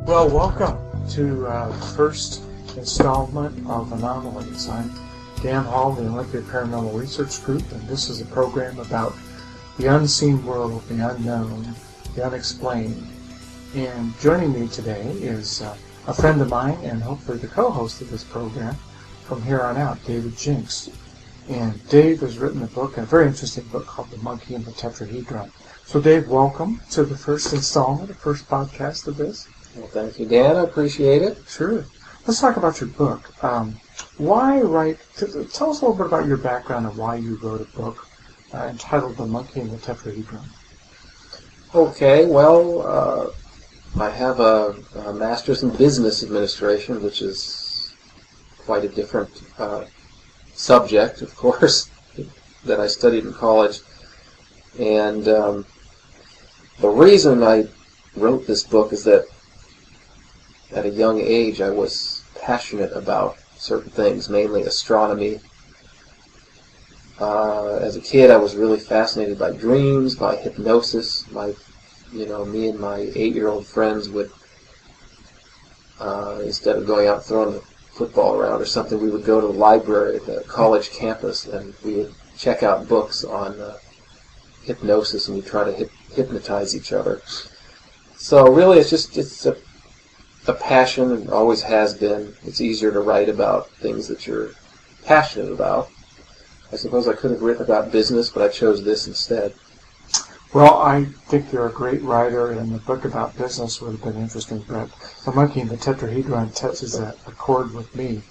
Well, welcome to the first installment of Anomalies. I'm Dan Hall, the Olympia Paranormal Research Group, and this is a program about the unseen world, the unknown, the unexplained. And joining me today is a friend of mine and hopefully the co-host of this program from here on out, David Jinks. And Dave has written a book, a very interesting book called The Monkey and the Tetrahedron. So Dave, welcome to the first installment, the first podcast of this. Well, thank you, Dan. I appreciate it. Sure. Let's talk about your book. Why write? Tell us a little bit about your background and why you wrote a book entitled The Monkey and the Tetrahedron. Okay, well, I have a master's in business administration, which is quite a different subject, of course, that I studied in college. And the reason I wrote this book is that at a young age I was passionate about certain things, mainly astronomy. As a kid I was really fascinated by dreams, by hypnosis. Me and my 8-year-old friends would, instead of going out and throwing the football around or something, we would go to the library at the college campus and we would check out books on hypnosis, and we try to hypnotize each other. So really it's a passion, and always has been. It's easier to write about things that you're passionate about. I suppose I could have written about business, but I chose this instead. Well, I think you're a great writer, and the book about business would have been interesting, but The Monkey and the Tetrahedron touches a chord with me.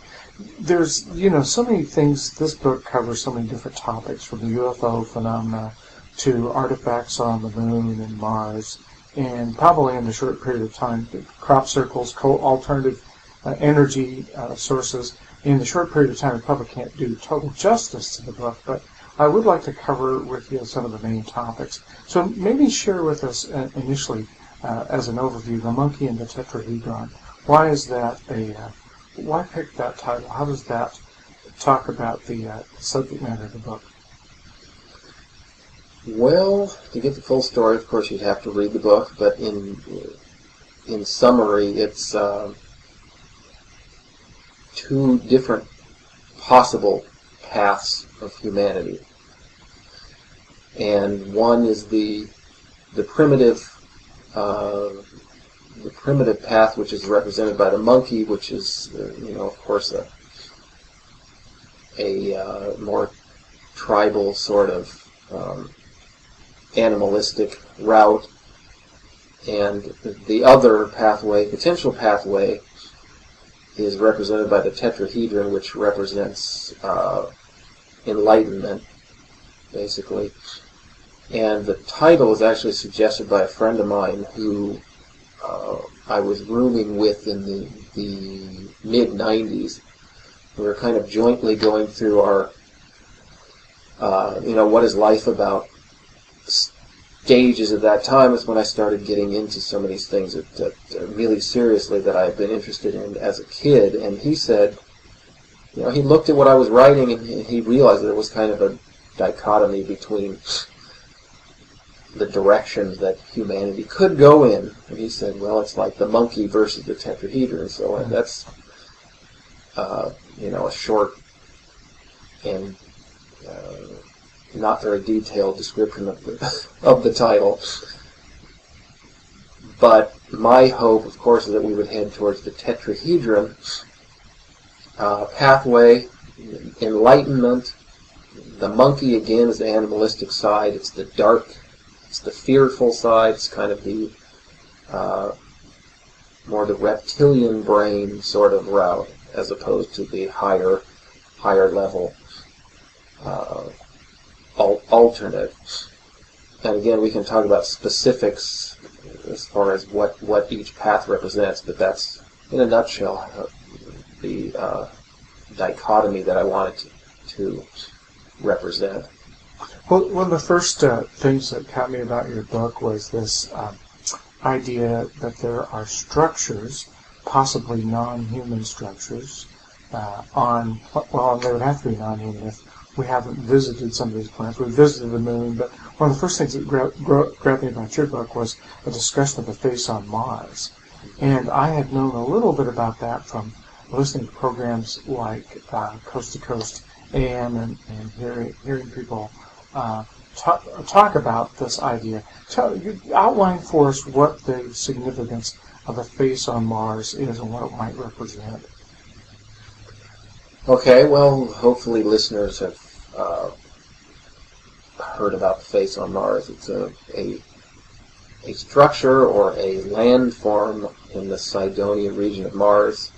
There's, so many things. This book covers so many different topics, from the UFO phenomena to artifacts on the moon and Mars, and probably in a short period of time, crop circles, alternative energy sources. In the short period of time, we probably can't do total justice to the book, but I would like to cover with you some of the main topics. So maybe share with us initially, as an overview, The Monkey and the Tetrahedron. Why is that why pick that title? How does that talk about the subject matter of the book? Well, to get the full story, of course, you'd have to read the book, but in summary, it's two different possible paths of humanity. And one is the primitive path, which is represented by the monkey, which is, of course, a more tribal sort of animalistic route, and the other pathway, potential pathway, is represented by the tetrahedron, which represents enlightenment, basically. And the title is actually suggested by a friend of mine who I was rooming with in the mid-90s. We were kind of jointly going through our, what is life about stages at that time. Is when I started getting into some of these things that really seriously that I had been interested in as a kid. And he said, he looked at what I was writing and he realized that there was kind of a dichotomy between the direction that humanity could go in. And he said, well, it's like the monkey versus the tetrahedron. So that's, a short and not very detailed description of the title. But my hope, of course, is that we would head towards the tetrahedron pathway, enlightenment. The monkey, again, is the animalistic side. It's the dark, it's the fearful side. It's kind of the more the reptilian brain sort of route, as opposed to the higher level alternate. And again, we can talk about specifics as far as what each path represents, but that's, in a nutshell, the dichotomy that I wanted to represent. Well, one of the first things that caught me about your book was this idea that there are structures, possibly non-human structures, they would have to be non-human if we haven't visited some of these planets. We've visited the moon, but one of the first things that grabbed me about your book was a discussion of the face on Mars. And I had known a little bit about that from listening to programs like Coast to Coast AM and hearing people talk about this idea. You outline for us what the significance of a face on Mars is and what it might represent. Okay, well, hopefully listeners have heard about the face on Mars. It's a structure or a landform in the Cydonia region of Mars.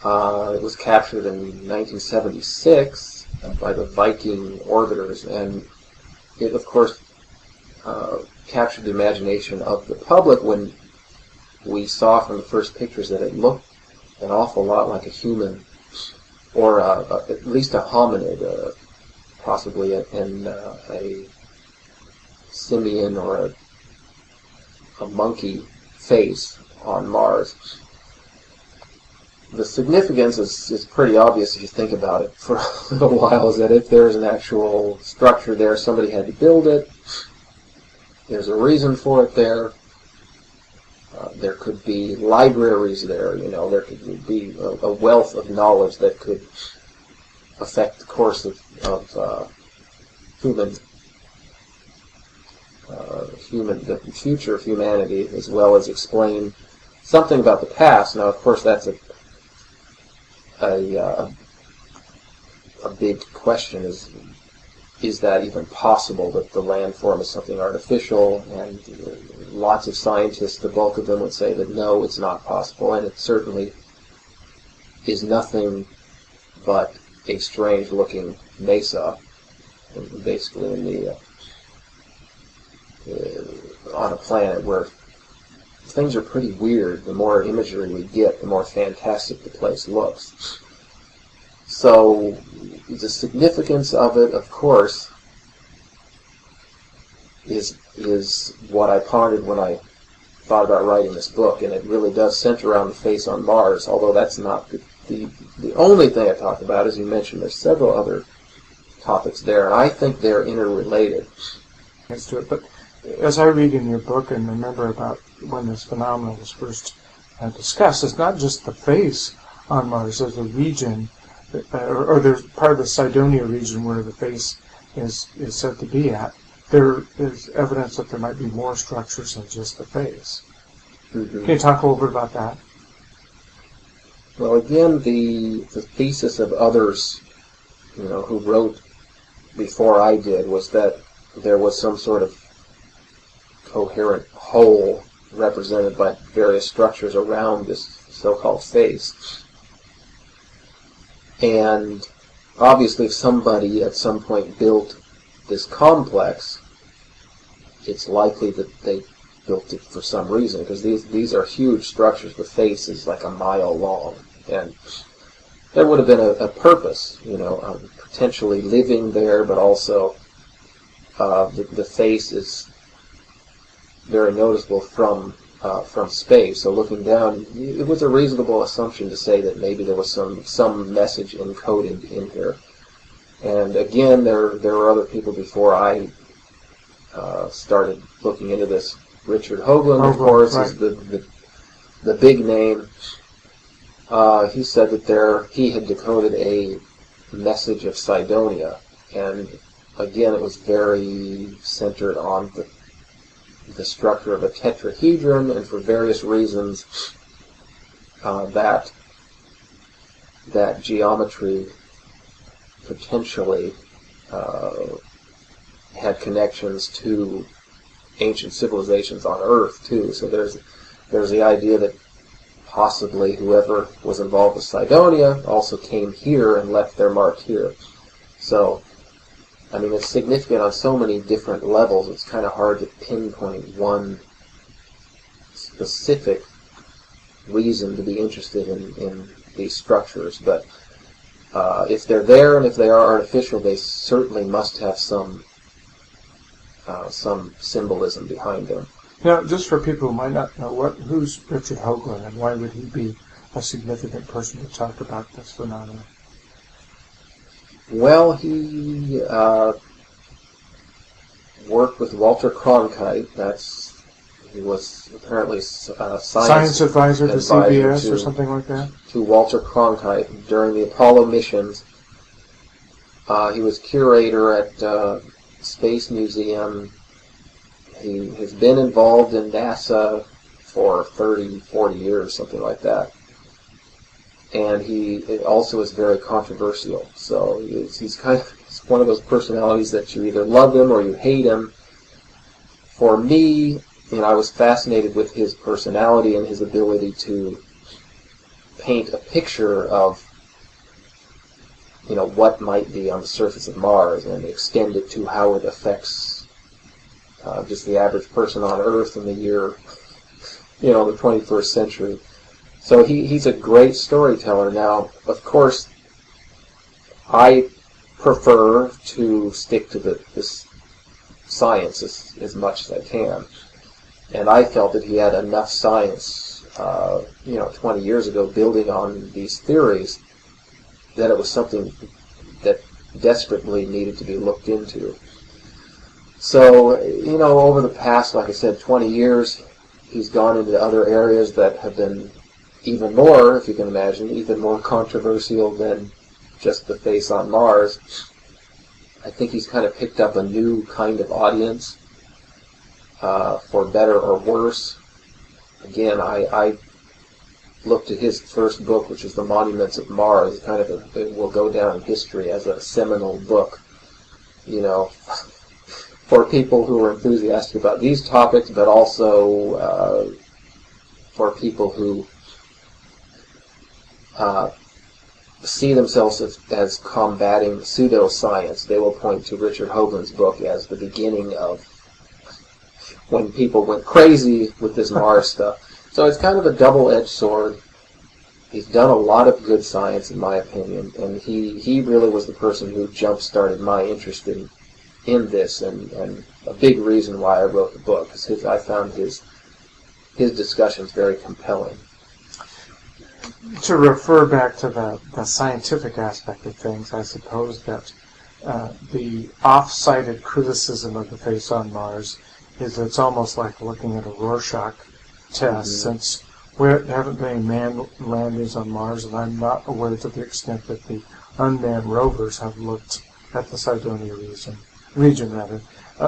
It was captured in 1976 by the Viking orbiters, and it, of course, captured the imagination of the public when we saw from the first pictures that it looked an awful lot like a human, or at least a hominid, possibly a simian or a monkey face on Mars. The significance is pretty obvious if you think about it for a little while, is that if there's an actual structure there, somebody had to build it, there's a reason for it there. There could be libraries there, there could be a wealth of knowledge that could affect the course of the future of humanity, as well as explain something about the past. Now, of course, that's a big question, is that even possible, that the landform is something artificial? And lots of scientists, the bulk of them, would say that no, it's not possible, and it certainly is nothing but a strange-looking mesa, basically on a planet where things are pretty weird. The more imagery we get, the more fantastic the place looks. So the significance of it, of course, is what I pondered when I thought about writing this book, and it really does center around the face on Mars, although that's not the only thing I talk about. As you mentioned, there's several other topics there, and I think they're interrelated. Let's do it. But as I read in your book and remember about when this phenomenon was first discussed, it's not just the face on Mars. There's a region, or there's part of the Cydonia region where the face is said to be at. There is evidence that there might be more structures than just the face. Mm-hmm. Can you talk a little bit about that? Well, again, the thesis of others, who wrote before I did, was that there was some sort of coherent whole represented by various structures around this so-called face. And obviously, if somebody at some point built this complex, it's likely that they built it for some reason, because these are huge structures. The face is like a mile long, and there would have been a purpose, potentially living there, but also the face is very noticeable from space. So looking down, it was a reasonable assumption to say that maybe there was some message encoded in here. And again, there were other people before I started looking into this. Richard Hoagland, of course, right, is the big name. He said that he had decoded a message of Cydonia, and again, it was very centered on the structure of a tetrahedron, and for various reasons, that geometry potentially had connections to ancient civilizations on Earth too. So there's the idea that possibly whoever was involved with Cydonia also came here and left their mark here. So, I mean, it's significant on so many different levels. It's kind of hard to pinpoint one specific reason to be interested in these structures. But if they're there and if they are artificial, they certainly must have some symbolism behind them. Now, just for people who might not know, who's Richard Hoagland, and why would he be a significant person to talk about this phenomenon? Well, he worked with Walter Cronkite. He was apparently Science advisor to CBS or something like that? To Walter Cronkite during the Apollo missions. He was curator at Space Museum. He has been involved in NASA for 30, 40 years, something like that. And he also is very controversial. So he's kind of one of those personalities that you either love him or you hate him. For me, I was fascinated with his personality and his ability to paint a picture of, what might be on the surface of Mars and extend it to how it affects just the average person on Earth in the year, the 21st century. So he's a great storyteller. Now, of course, I prefer to stick to this science as much as I can. And I felt that he had enough science, 20 years ago, building on these theories, that it was something that desperately needed to be looked into. So, over the past, like I said, 20 years, he's gone into other areas that have been even more, if you can imagine, even more controversial than just the face on Mars. I think he's kind of picked up a new kind of audience, for better or worse. Again, I looked at his first book, which is The Monuments of Mars. It will go down in history as a seminal book, for people who are enthusiastic about these topics, but also for people who see themselves as combating pseudoscience. They will point to Richard Hoagland's book as the beginning of when people went crazy with this Mars stuff. So it's kind of a double-edged sword. He's done a lot of good science, in my opinion, and he really was the person who jump-started my interest in this, and a big reason why I wrote the book, because I found his discussions very compelling. To refer back to the scientific aspect of things, I suppose that the off-sided criticism of the face on Mars is it's almost like looking at a Rorschach test, since there haven't been any manned landings on Mars, and I'm not aware to the extent that the unmanned rovers have looked at the Cydonia region.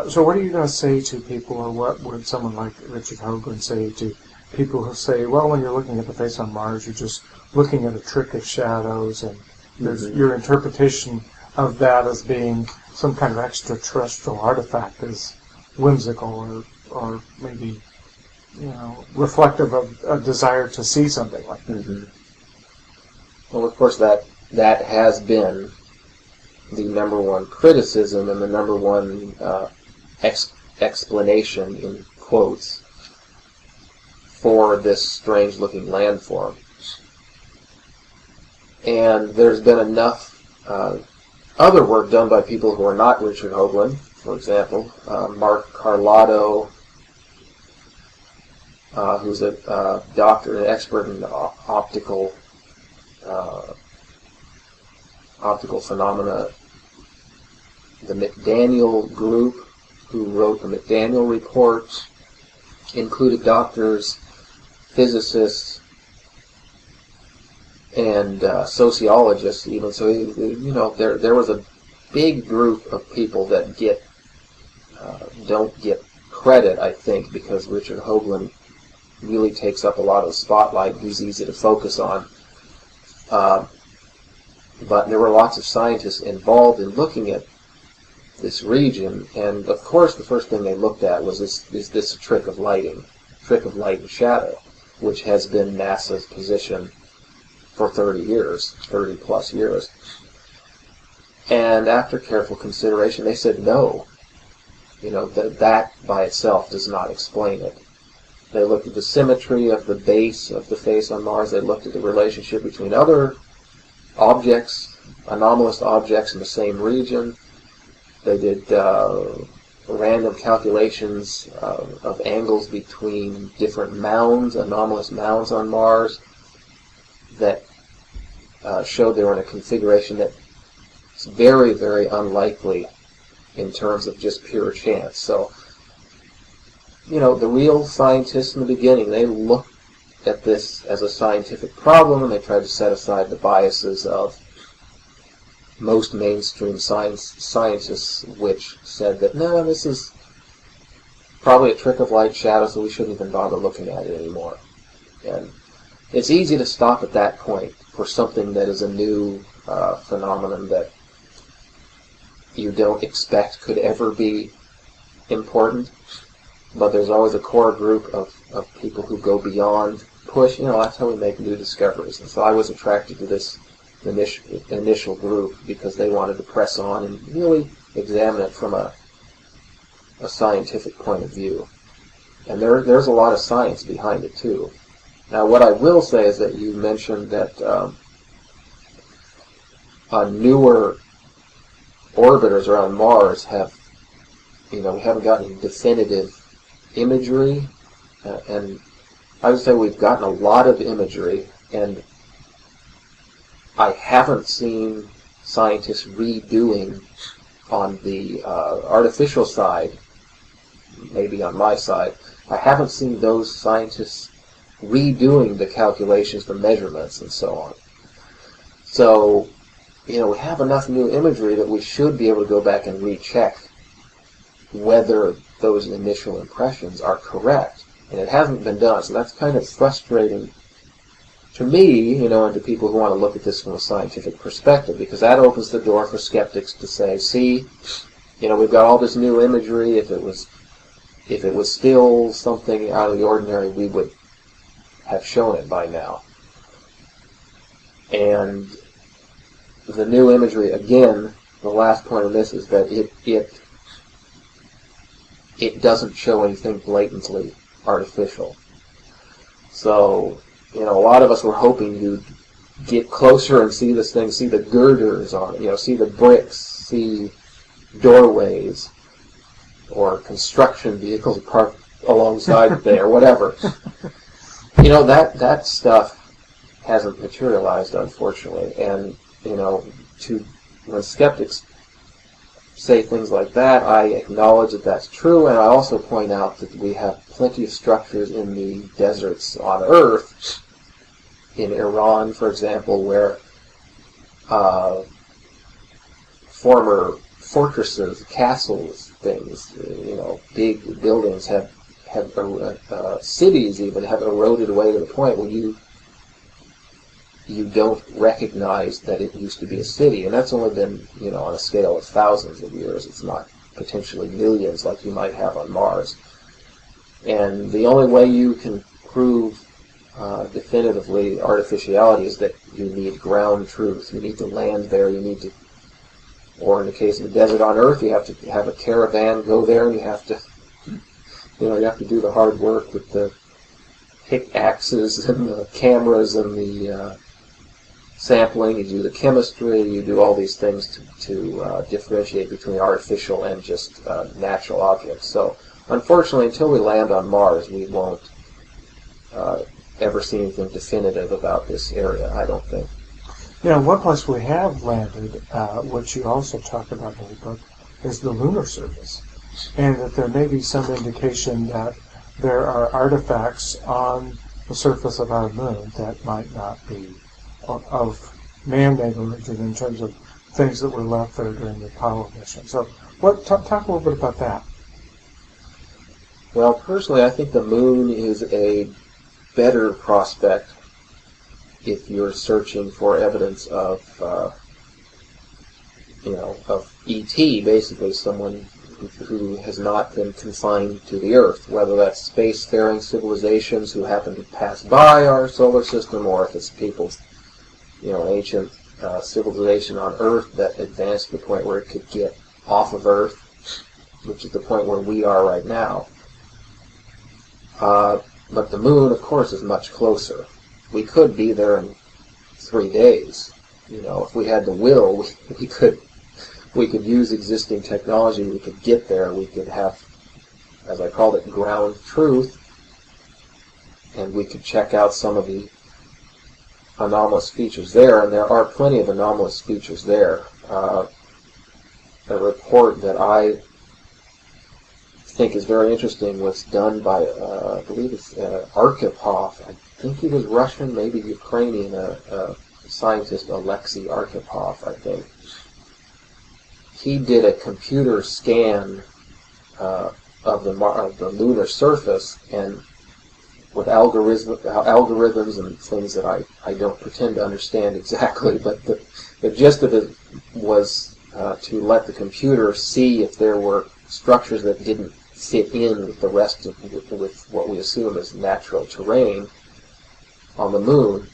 So what are you going to say to people, or what would someone like Richard Hoagland say to people who say, well, when you're looking at the face on Mars, you're just looking at a trick of shadows, and your interpretation of that as being some kind of extraterrestrial artifact is whimsical, or maybe reflective of a desire to see something like that. Well, of course, that has been the number one criticism and the number one explanation, in quotes, for this strange-looking landform. And there's been enough other work done by people who are not Richard Hoagland. For example, Mark Carlotto, who's a doctor and expert in optical phenomena. The McDaniel group, who wrote the McDaniel report, included doctors, physicists, and sociologists even. So there was a big group of people that don't get credit, I think, because Richard Hoagland really takes up a lot of the spotlight. He's easy to focus on. But there were lots of scientists involved in looking at this region, and of course the first thing they looked at was is this a trick of light and shadow, which has been NASA's position for 30 plus years. And after careful consideration, they said no. That by itself does not explain it. They looked at the symmetry of the base of the face on Mars. They looked at the relationship between other objects, anomalous objects in the same region. They did random calculations of angles between different mounds, anomalous mounds on Mars, that showed they were in a configuration that is very, very unlikely in terms of just pure chance. So the real scientists in the beginning, they looked at this as a scientific problem, and they tried to set aside the biases of most mainstream scientists, which said that, no, this is probably a trick of light shadow, so we shouldn't even bother looking at it anymore. And it's easy to stop at that point for something that is a new phenomenon that you don't expect could ever be important. But there's always a core group of people who go beyond, push, that's how we make new discoveries. And so I was attracted to this initial group because they wanted to press on and really examine it from a scientific point of view. And there's a lot of science behind it too. Now what I will say is that you mentioned that newer orbiters around Mars we haven't gotten definitive imagery, and I would say we've gotten a lot of imagery, and I haven't seen scientists redoing on the artificial side, maybe on my side, I haven't seen those scientists redoing the calculations, the measurements, and so on. So, we have enough new imagery that we should be able to go back and recheck whether those initial impressions are correct. And it hasn't been done, so that's kind of frustrating to me, and to people who want to look at this from a scientific perspective, because that opens the door for skeptics to say, see, we've got all this new imagery. If it was still something out of the ordinary, we would have shown it by now. And the new imagery, again, the last point of this is that it doesn't show anything blatantly artificial. So, a lot of us were hoping you'd get closer and see this thing, see the girders on it, see the bricks, see doorways, or construction vehicles parked alongside it there, whatever. That stuff hasn't materialized, unfortunately. And, when skeptics say things like that, I acknowledge that that's true, and I also point out that we have plenty of structures in the deserts on Earth, in Iran, for example, where former fortresses, castles, things, big buildings have cities even have eroded away to the point where you don't recognize that it used to be a city. And that's only been, on a scale of thousands of years. It's not potentially millions like you might have on Mars. And the only way you can prove definitively artificiality is that you need ground truth. You need to land there. Or in the case of the desert on Earth, you have to have a caravan go there, and you have to do the hard work with the pickaxes and the cameras and the sampling. You do the chemistry. You do all these things to differentiate between artificial and just natural objects. So, unfortunately, until we land on Mars, we won't ever see anything definitive about this area, I don't think. One place we have landed, which you also talk about in the book, is the lunar surface. And that there may be some indication that there are artifacts on the surface of our moon that might not be of man-made origin in terms of things that were left there during the Apollo mission. So, talk a little bit about that. Well, personally, I think the moon is a better prospect if you're searching for evidence of ET, basically someone who has not been confined to the Earth, whether that's spacefaring civilizations who happen to pass by our solar system, or if it's people's, ancient civilization on Earth that advanced to the point where it could get off of Earth, which is the point where we are right now. But the moon, of course, is much closer. We could be there in 3 days. If we had the will, we could use existing technology. We could get there. We could have, as I called it, ground truth, and we could check out some of the anomalous features there, and there are plenty of anomalous features there. A report that I think is very interesting was done by, I believe it's Arkhipov. I think he was Russian, maybe Ukrainian, a scientist, Alexei Arkhipov, I think. He did a computer scan of the lunar surface, and with algorithms and things that I don't pretend to understand exactly, but the gist of it was to let the computer see if there were structures that didn't fit in with the rest of with what we assume is natural terrain on the moon.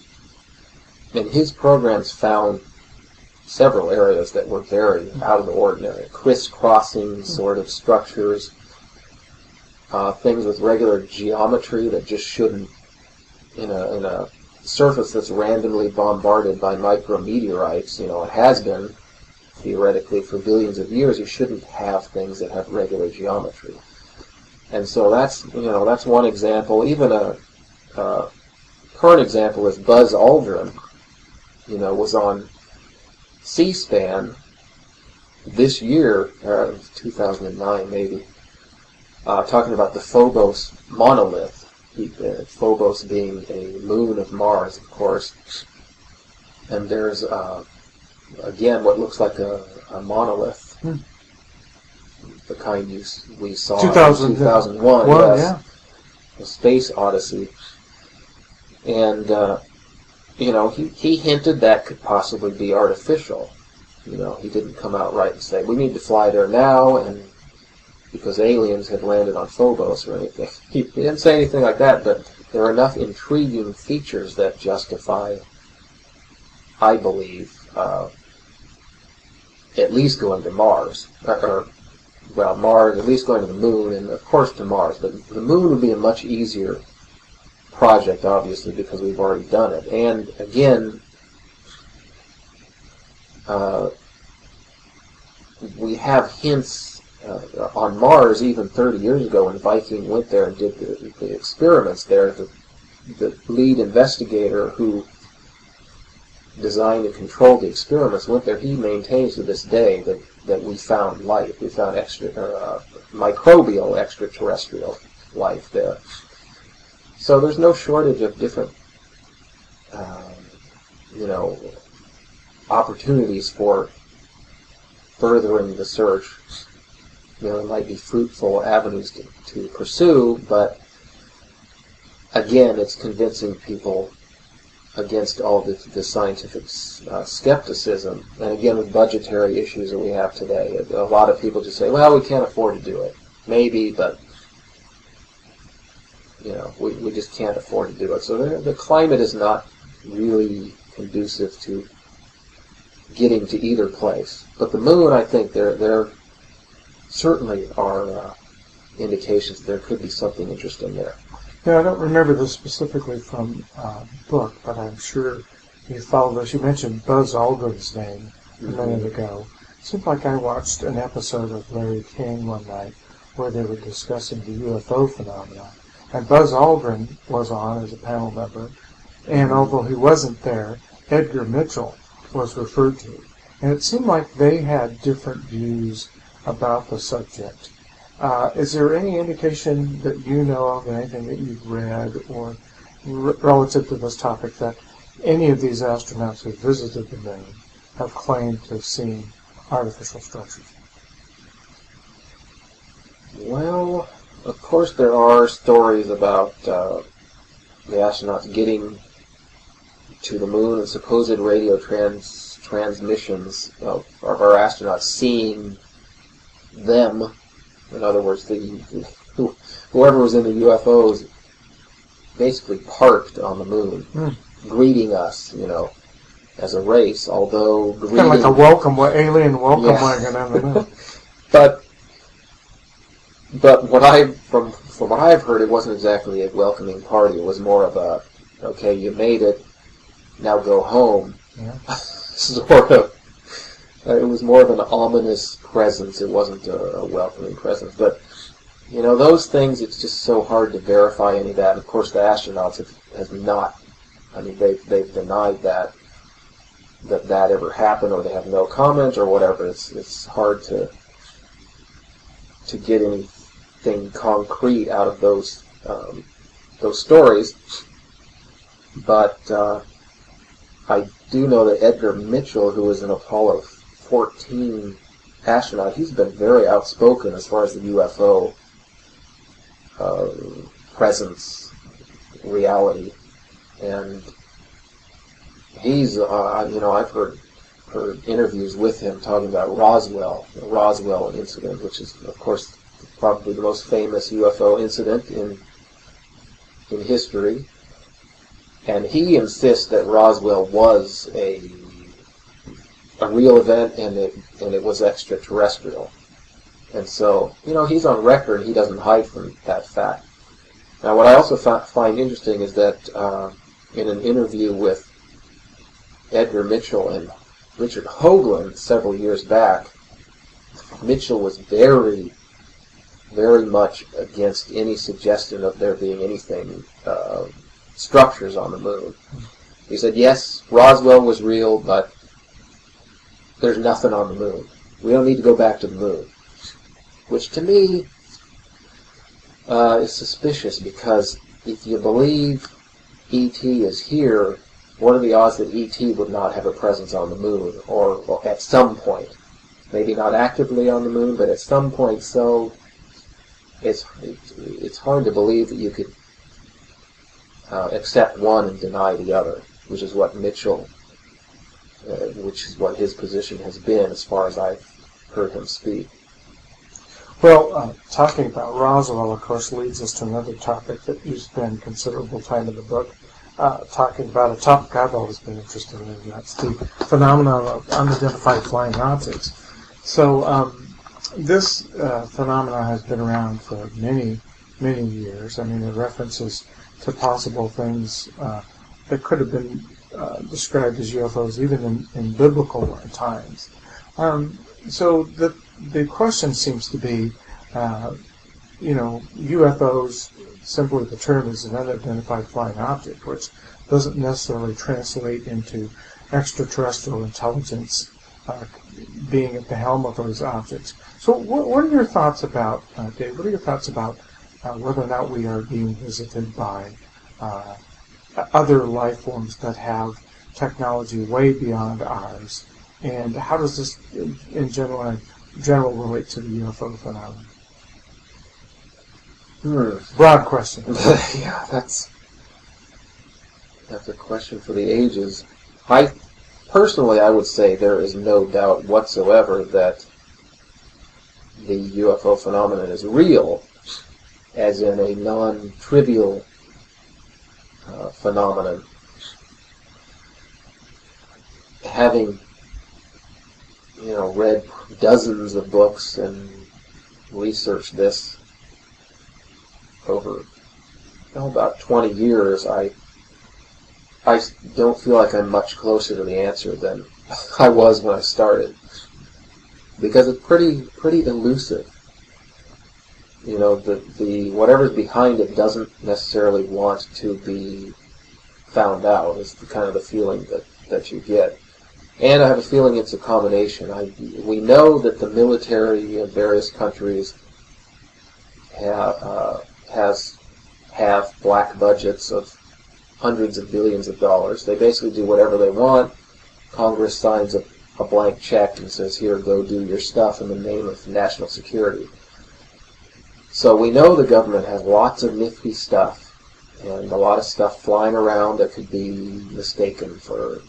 And his programs found several areas that were very out of the ordinary, crisscrossing sort of structures, things with regular geometry that just shouldn't, in a surface that's randomly bombarded by micrometeorites, it has been theoretically for billions of years. You shouldn't have things that have regular geometry. And so that's one example. Even a current example is Buzz Aldrin, was on C-SPAN this year, 2009 maybe, talking about the Phobos monolith. Phobos being a moon of Mars, of course. And there's, again, what looks like a monolith. The kind we saw in 2001, yes. Yeah. A Space Odyssey. And, he hinted that could possibly be artificial. He didn't come out right and say, we need to fly there now, and because aliens had landed on Phobos or anything. He didn't say anything like that, but there are enough intriguing features that justify, I believe, at least going to Mars. Mars, at least going to the moon, and of course to Mars. But the moon would be a much easier project, obviously, because we've already done it. And again, we have hints on Mars even 30 years ago when Viking went there and did the experiments there. The lead investigator who designed and controlled the experiments went there. He maintains to this day that we found life. We found microbial extraterrestrial life there. So there's no shortage of different, opportunities for furthering the search. It might be fruitful avenues to pursue, but again, it's convincing people against all the scientific skepticism. And again, with budgetary issues that we have today, a lot of people just say, well, we can't afford to do it. Maybe, but we just can't afford to do it. So the climate is not really conducive to getting to either place. But the moon, I think, there certainly are indications there could be something interesting there. Yeah, I don't remember this specifically from the book, but I'm sure you follow this. You mentioned Buzz Aldrin's name a minute ago. It seemed like I watched an episode of Larry King one night where they were discussing the UFO phenomenon. And Buzz Aldrin was on as a panel member, and although he wasn't there, Edgar Mitchell was referred to. And it seemed like they had different views about the subject. Is there any indication that you know of, anything that you've read, or relative to this topic, that any of these astronauts who visited the moon have claimed to have seen artificial structures? Well, of course there are stories about the astronauts getting to the moon and supposed radio transmissions of our astronauts seeing them. In other words, whoever was in the UFOs basically parked on the moon, greeting us, as a race, although greeting... Kind of like a alien welcome wagon on the moon. But from what I've heard, it wasn't exactly a welcoming party. It was more of a, okay, you made it, now go home, sort of. It was more of an ominous presence. It wasn't a welcoming presence. But, those things, it's just so hard to verify any of that. Of course, the astronauts have not. I mean, they've denied that ever happened, or they have no comment or whatever. It's hard to get any anything concrete out of those stories. But I do know that Edgar Mitchell, who was an Apollo 14 astronaut, he's been very outspoken as far as the UFO presence, reality, and he's I've heard interviews with him talking about the Roswell incident, which is of course probably the most famous UFO incident in history, and he insists that Roswell was a real event and it was extraterrestrial. And so, he's on record. He doesn't hide from that fact. Now, what I also find interesting is that in an interview with Edgar Mitchell and Richard Hoagland several years back, Mitchell was very, very much against any suggestion of there being anything, structures on the moon. He said, yes, Roswell was real, but there's nothing on the moon. We don't need to go back to the moon. Which to me is suspicious, because if you believe E.T. is here, what are the odds that E.T. would not have a presence on the moon, or at some point? Maybe not actively on the moon, but at some point. So it's hard to believe that you could accept one and deny the other, which is what Mitchell, which is what his position has been as far as I've heard him speak. Well, talking about Roswell, of course, leads us to another topic that you spend considerable time in the book talking about, a topic I've always been interested in, and that's the phenomenon of unidentified flying objects. So this phenomenon has been around for many, many years. I mean, it references to possible things that could have been described as UFOs even in biblical times. So the question seems to be, UFOs, simply the term is an unidentified flying object, which doesn't necessarily translate into extraterrestrial intelligence being at the helm of those objects. So what are your thoughts about, Dave, what are your thoughts about whether or not we are being visited by other life forms that have technology way beyond ours? And how does this, in general relate to the UFO phenomenon? Broad question. Yeah, that's a question for the ages. I would say there is no doubt whatsoever that the UFO phenomenon is real, as in a non-trivial phenomenon. Having read dozens of books and researched this over about 20 years, I don't feel like I'm much closer to the answer than I was when I started, because it's pretty elusive. The whatever's behind it doesn't necessarily want to be found out. Is kind of the feeling that you get. And I have a feeling it's a combination. We know that the military of various countries have black budgets of hundreds of billions of dollars. They basically do whatever they want. Congress signs a blank check and says, here, go do your stuff in the name of national security. So we know the government has lots of nifty stuff, and a lot of stuff flying around that could be mistaken for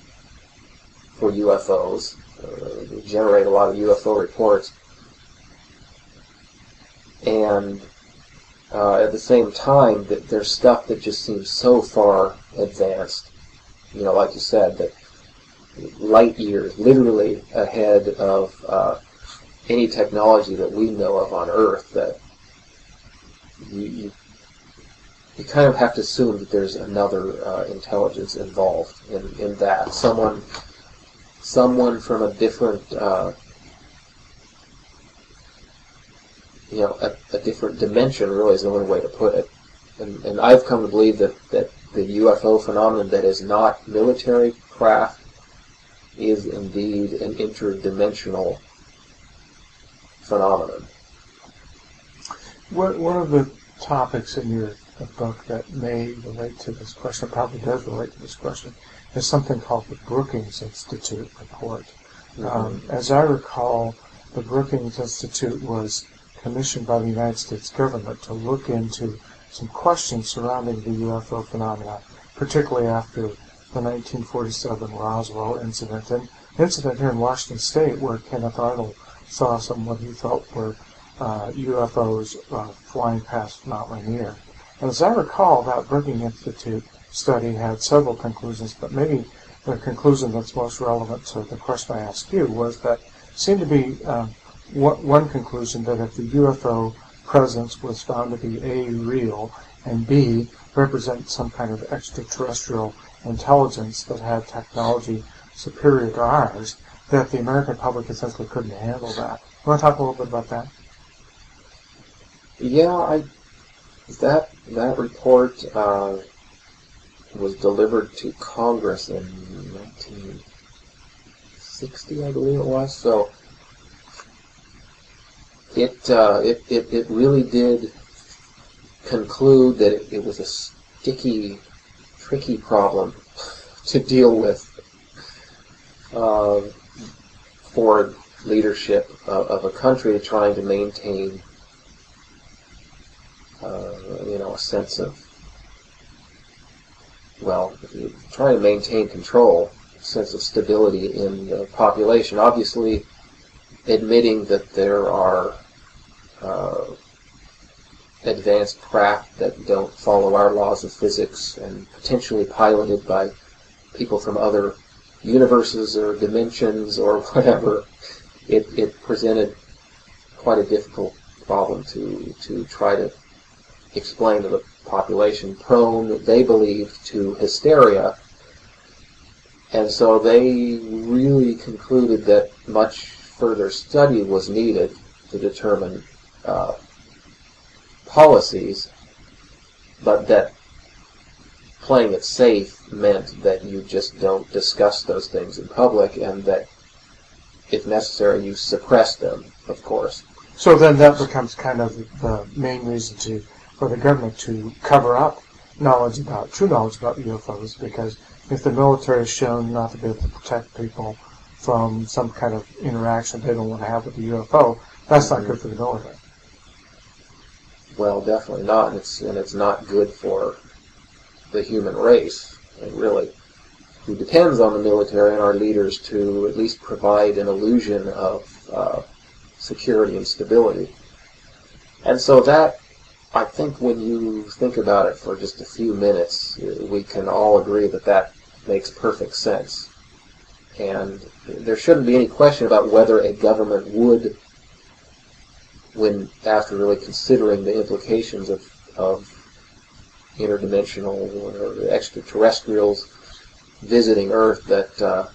UFOs. We generate a lot of UFO reports. And at the same time, that there's stuff that just seems so far advanced. Like you said, that light years, literally ahead of any technology that we know of on Earth, that you kind of have to assume that there's another intelligence involved in that. Someone from a different, a different dimension, really is the only way to put it. And I've come to believe that the UFO phenomenon that is not military craft is indeed an interdimensional phenomenon. One of the topics in your book that may relate to this question, probably does relate to this question, is something called the Brookings Institute report. As I recall, the Brookings Institute was commissioned by the United States government to look into some questions surrounding the UFO phenomena, particularly after the 1947 Roswell incident, an incident here in Washington State where Kenneth Arnold saw some what he felt were UFOs flying past Mount Rainier. And as I recall, that Brookings Institute study had several conclusions, but maybe the conclusion that's most relevant to the question I asked you was that seemed to be one conclusion that if the UFO presence was found to be A, real, and B, represent some kind of extraterrestrial intelligence that had technology superior to ours, that the American public essentially couldn't handle that. You want to talk a little bit about that? Yeah, that report was delivered to Congress in 1960, I believe it was. So it really did conclude that it was a sticky, tricky problem to deal with for leadership of a country trying to maintain a sense of, trying to maintain control, a sense of stability in the population. Obviously, admitting that there are advanced craft that don't follow our laws of physics and potentially piloted by people from other universes or dimensions or whatever, it presented quite a difficult problem to try to explain to the population, prone, they believed, to hysteria. And so they really concluded that much further study was needed to determine policies, but that playing it safe meant that you just don't discuss those things in public, and that, if necessary, you suppress them, of course. So then that becomes kind of the main reason for the government to cover up true knowledge about UFOs, because if the military is shown not to be able to protect people from some kind of interaction they don't want to have with the UFO, that's not good for the military. Well, definitely not, and it's not good for the human race, and really, who depends on the military and our leaders to at least provide an illusion of security and stability. And so that, I think when you think about it for just a few minutes, we can all agree that that makes perfect sense. And there shouldn't be any question about whether a government would, after really considering the implications of interdimensional or extraterrestrials visiting Earth, that that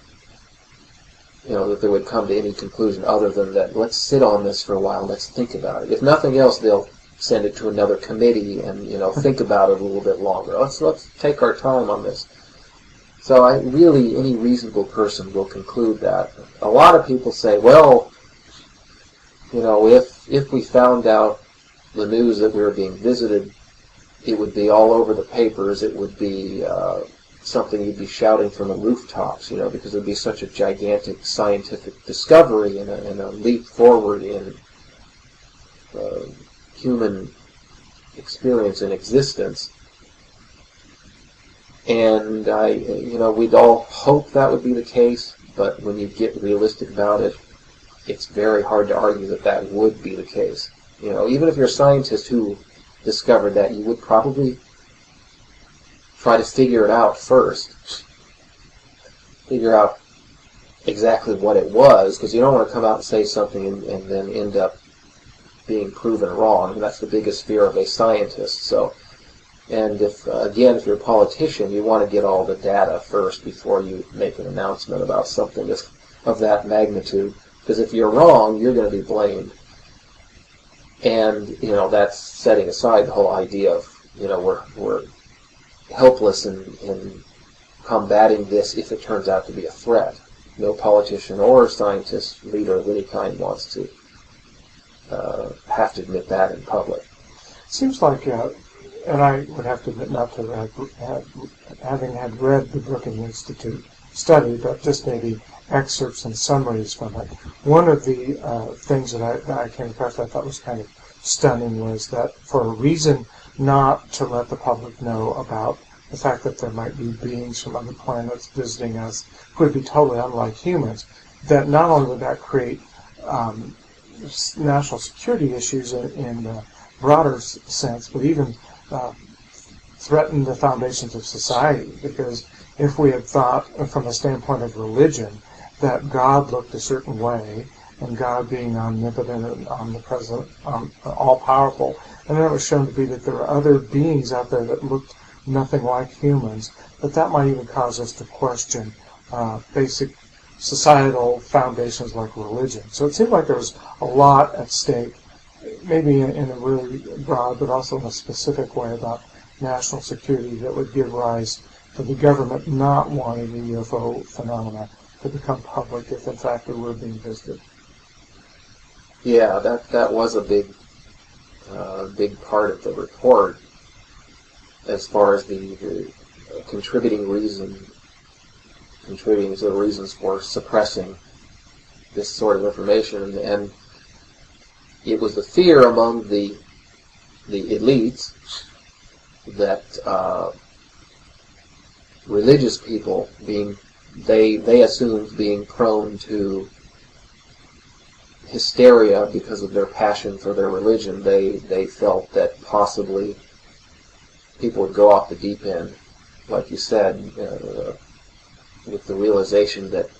they would come to any conclusion other than that, let's sit on this for a while, let's think about it. If nothing else, they'll send it to another committee and think about it a little bit longer. Let's take our time on this. So any reasonable person will conclude that. A lot of people say, well, if we found out the news that we were being visited, it would be all over the papers. It would be something you'd be shouting from the rooftops, because it would be such a gigantic scientific discovery and a leap forward in human experience and existence. And we'd all hope that would be the case, but when you get realistic about it, it's very hard to argue that that would be the case. Even if you're a scientist who discovered that, you would probably try to figure it out first. Figure out exactly what it was, because you don't want to come out and say something and then end up being proven wrong. And that's the biggest fear of a scientist. So, and if you're a politician, you want to get all the data first before you make an announcement about something of that magnitude. Because if you're wrong, you're going to be blamed. And, that's setting aside the whole idea of, we're helpless in combating this if it turns out to be a threat. No politician or scientist, leader of any kind, wants to have to admit that in public. Seems like, and I would have to admit not to having had read the Brookings Institute study, but just maybe excerpts and summaries from it. One of the things that I came across that I thought was kind of stunning was that for a reason not to let the public know about the fact that there might be beings from other planets visiting us who would be totally unlike humans, that not only would that create national security issues in the broader sense, but even threaten the foundations of society. Because if we had thought, from a standpoint of religion, that God looked a certain way, and God being omnipotent and omnipresent, all-powerful, and then it was shown to be that there were other beings out there that looked nothing like humans, that might even cause us to question basic societal foundations like religion. So it seemed like there was a lot at stake, maybe in a really broad but also in a specific way about national security that would give rise to the government not wanting the UFO phenomena to become public if in fact they were being visited. Yeah, that was a big part of the report as far as the contributing to the reasons for suppressing this sort of information, and it was the fear among the elites that religious people, they assumed being prone to hysteria because of their passion for their religion, they felt that possibly people would go off the deep end, like you said, with the realization that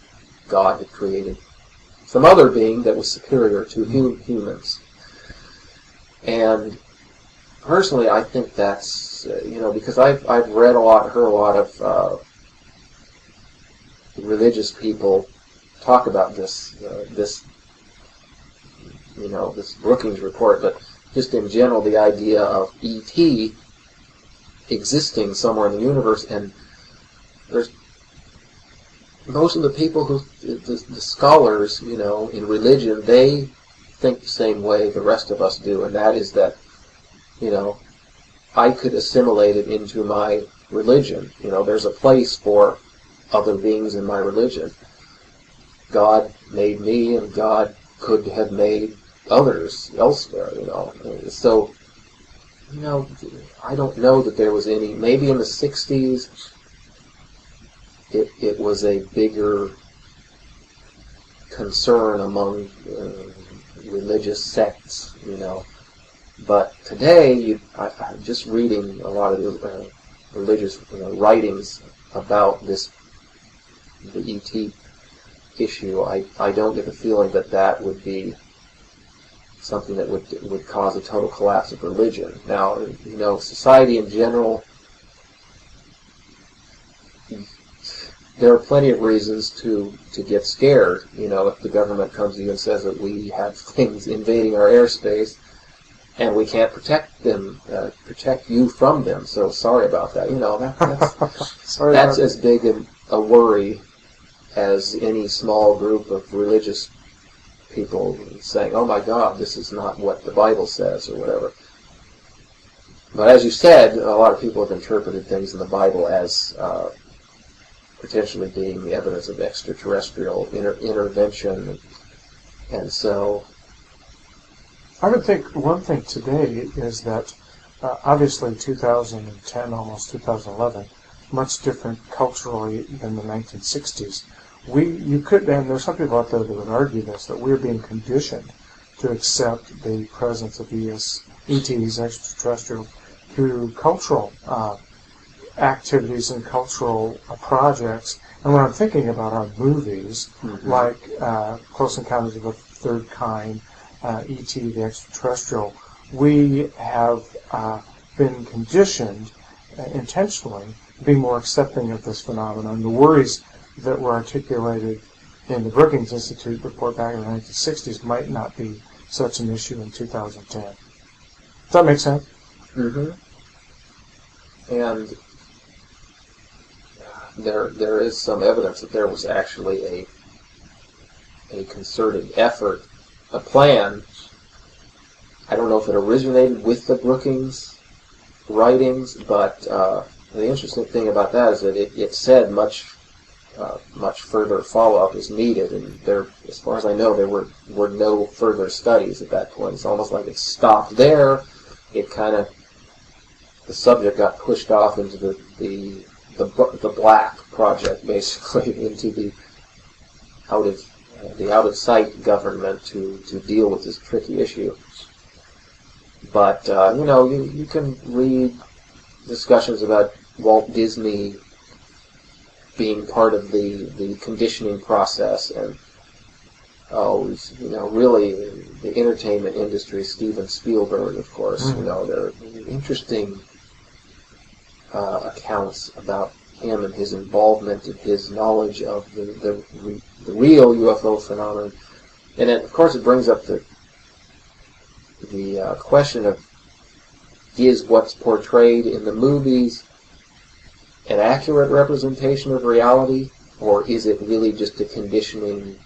God had created some other being that was superior to humans. And personally, I think that's, because I've read a lot, heard a lot of religious people talk about this Brookings report, but just in general, the idea of ET existing somewhere in the universe, and there's most of the people the scholars, in religion, they think the same way the rest of us do, and that is that, I could assimilate it into my religion. There's a place for other beings in my religion. God made me, and God could have made others elsewhere, So, I don't know that there was any. Maybe in the 60s, it was a bigger concern among religious sects, But today, I'm just reading a lot of the religious writings about the ET issue. I don't get the feeling that would be something that would cause a total collapse of religion. Now, society in general, there are plenty of reasons to get scared. If the government comes to you and says that we have things invading our airspace and we can't protect you from them, so sorry about that. That's as big a worry as any small group of religious people saying, "Oh my God, this is not what the Bible says," or whatever. But as you said, a lot of people have interpreted things in the Bible as potentially being the evidence of extraterrestrial intervention, and so I would think one thing today is that obviously 2010, almost 2011, much different culturally than the 1960s. You could, and there's some people out there that would argue this, that we're being conditioned to accept the presence of ETs, extraterrestrial, through cultural activities and cultural projects. And when I'm thinking about our movies, like Close Encounters of the Third Kind, E.T. the Extraterrestrial, we have been conditioned intentionally to be more accepting of this phenomenon. The worries that were articulated in the Brookings Institute report back in the 1960s might not be such an issue in 2010. Does that make sense? Mm-hmm. And there is some evidence that there was actually a concerted effort, a plan I don't know if it originated with the Brookings writings, but the interesting thing about that is that it said much further follow-up is needed, and there, as far as I know, there were no further studies at that point. It's almost like it stopped there. It kind of, the subject got pushed off into the black project, basically, into the out of sight government to deal with this tricky issue. But you can read discussions about Walt Disney being part of the conditioning process, and really the entertainment industry. Steven Spielberg, of course. There are interesting accounts about him and his involvement and his knowledge of the real UFO phenomenon. And then, of course, it brings up the question of, is what's portrayed in the movies an accurate representation of reality, or is it really just a conditioning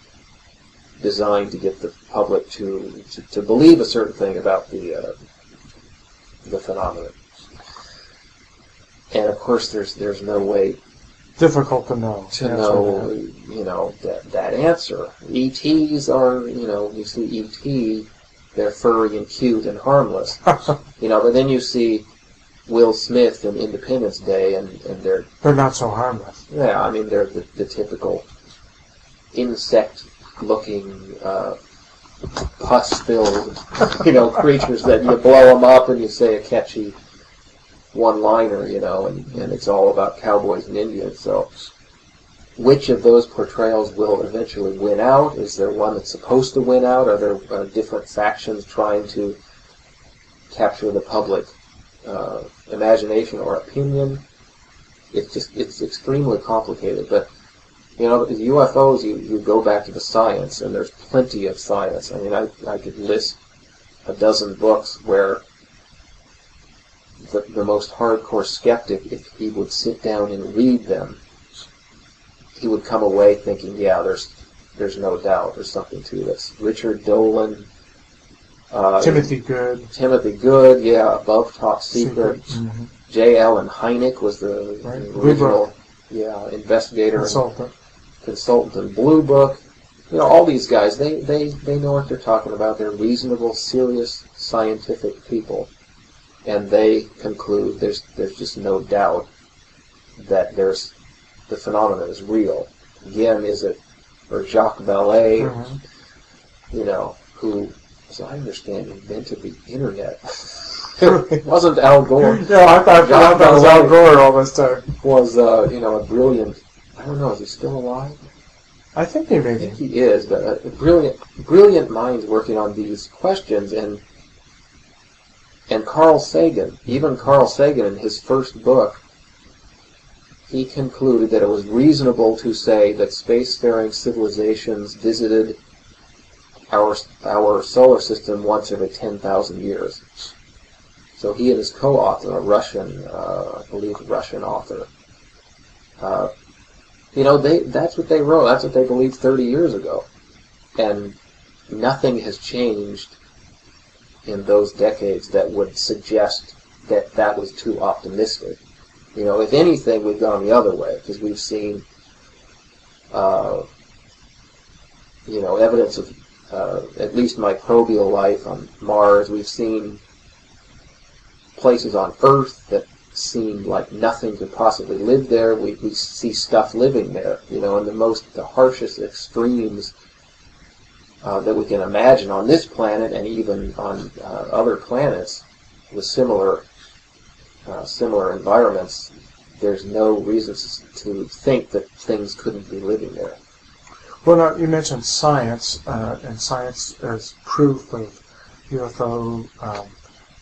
designed to get the public to believe a certain thing about the phenomenon? And of course, there's no way difficult to know that answer. ETs are, you see ET, they're furry and cute and harmless. But then you see Will Smith in Independence Day, and they're not so harmless. Yeah, I mean, they're the typical insect-looking, pus-filled, creatures that you blow them up and you say a catchy one-liner, and it's all about cowboys and Indians. So, which of those portrayals will eventually win out? Is there one that's supposed to win out? Are there different factions trying to capture the public imagination or opinion? It's extremely complicated. But UFOs, you go back to the science, and there's plenty of science. I mean, I could list a dozen books where the most hardcore skeptic, if he would sit down and read them, he would come away thinking, yeah, there's no doubt, there's something to this. Richard Dolan, Timothy Good, yeah, Above Top Secret. Mm-hmm. J. Allen Hynek was the original, investigator, consultant in Blue Book. All these guys, they know what they're talking about. They're reasonable, serious, scientific people, and they conclude there's just no doubt that the phenomenon is real. Again, or Jacques Vallée, who, as I understand, invented the internet. It wasn't Al Gore. No, I thought that was Al Gore all this time. Was a brilliant. I don't know. Is he still alive? I think he may be. I think he is, but a brilliant minds working on these questions, and Carl Sagan. Even Carl Sagan, in his first book, he concluded that it was reasonable to say that spacefaring civilizations visited our solar system once every 10,000 years. So he and his co-author, a Russian, I believe, Russian author, that's what they wrote. That's what they believed 30 years ago, and nothing has changed in those decades that would suggest that was too optimistic. If anything, we've gone the other way, because we've seen, evidence of at least microbial life on Mars. We've seen places on Earth that seem like nothing could possibly live there. We see stuff living there, in the harshest extremes that we can imagine on this planet, and even on other planets with similar environments. There's no reason to think that things couldn't be living there. Well, now, you mentioned science, and science as proof of UFO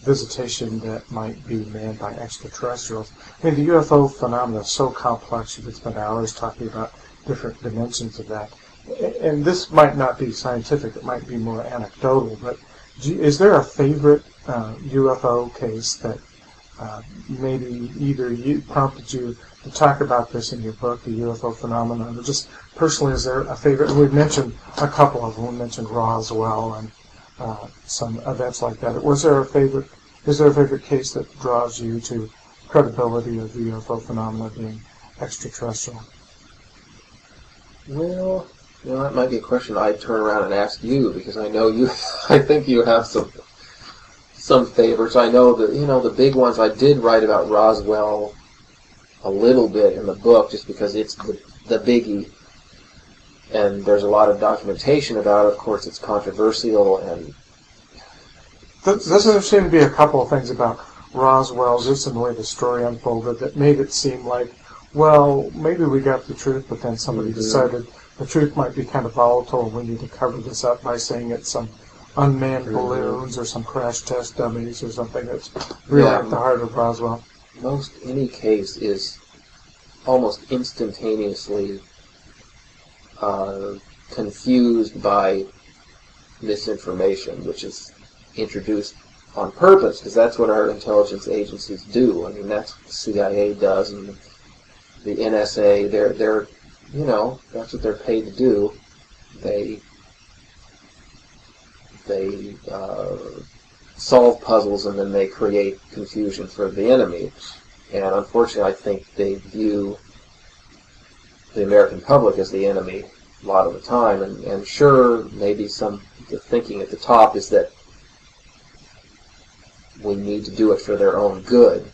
visitation that might be manned by extraterrestrials. I mean, the UFO phenomenon is so complex, you could spend hours talking about different dimensions of that. And this might not be scientific, it might be more anecdotal, but is there a favorite UFO case that maybe either prompted you to talk about this in your book, the UFO phenomenon, or just personally, is there a favorite? We've mentioned a couple of them. We mentioned Roswell and some events like that. Is there a favorite case that draws you to credibility of the UFO phenomena being extraterrestrial? Well, that might be a question I'd turn around and ask you, because I know you. I think you have some favorites. I know that the big ones. I did write about Roswell a little bit in the book, just because it's the biggie, and there's a lot of documentation about it. Of course, it's controversial, and doesn't seem to be a couple of things about Roswell, just in the way the story unfolded, that made it seem like, well, maybe we got the truth, but then somebody decided the truth might be kind of volatile and we need to cover this up by saying it's some unmanned balloons or some crash test dummies or something. That's really at the heart of Roswell. Most any case is almost instantaneously confused by misinformation, which is introduced on purpose, because that's what our intelligence agencies do. I mean, that's what the CIA does, and the NSA. They're that's what they're paid to do. They solve puzzles, and then they create confusion for the enemy. And unfortunately, I think they view the American public as the enemy a lot of the time. And sure, maybe the thinking at the top is that we need to do it for their own good.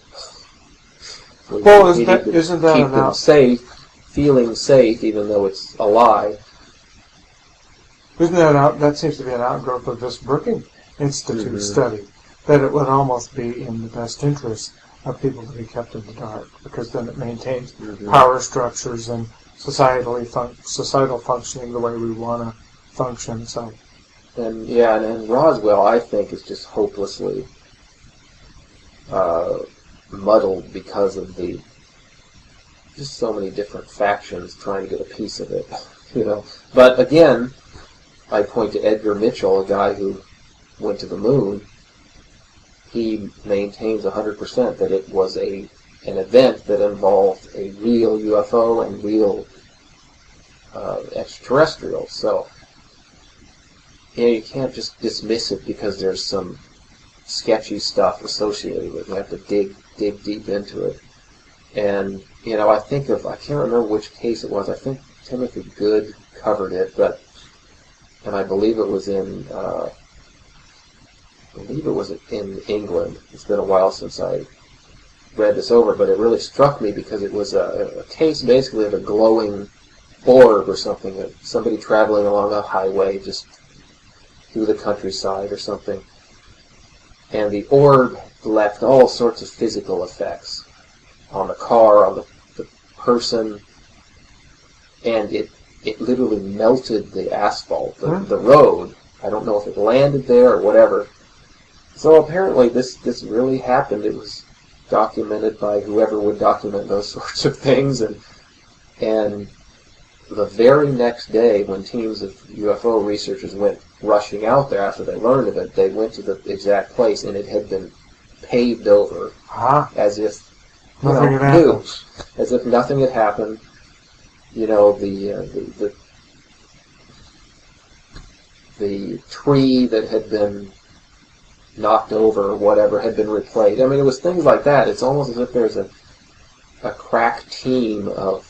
Isn't that keep them safe, feeling safe, even though it's a lie. Isn't that seems to be an outgrowth of this Brookings Institute study, that it would almost be in the best interest of people to be kept in the dark, because then it maintains power structures and societal functioning the way we want to function. So, and Roswell, I think, is just hopelessly muddled because of just so many different factions trying to get a piece of it, But again, I point to Edgar Mitchell, a guy who went to the moon. He maintains 100% that it was an event that involved a real UFO and real extraterrestrial. So, you can't just dismiss it because there's some sketchy stuff associated with it. You have to dig deep into it. And, I can't remember which case it was. I think Timothy Good covered it, and I believe it was in England. It's been a while since I read this over, but it really struck me because it was a case basically of a glowing orb or something, somebody traveling along a highway just through the countryside or something. And the orb left all sorts of physical effects on the car, on the person, and it literally melted the asphalt, the road. I don't know if it landed there or whatever. So apparently this really happened. It was documented by whoever would document those sorts of things, and the very next day, when teams of UFO researchers went rushing out there after they learned of it, they went to the exact place, and it had been paved over as if as if nothing had happened. The tree that had been knocked over or whatever had been replaced. I mean, it was things like that. It's almost as if there's a crack team of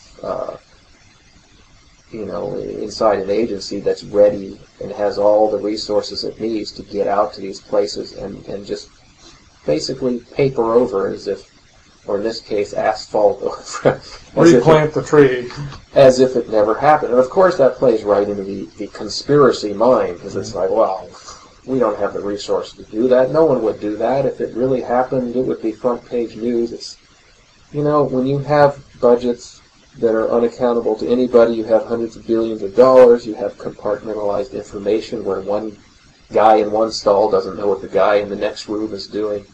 inside an agency that's ready and has all the resources it needs to get out to these places and just basically paper over as if, or in this case, asphalt over. Replant the tree. As if it never happened. And of course that plays right into the conspiracy mind, because it's like, well, we don't have the resources to do that. No one would do that. If it really happened, it would be front page news. It's, when you have budgets that are unaccountable to anybody, you have hundreds of billions of dollars, you have compartmentalized information where one guy in one stall doesn't know what the guy in the next room is doing.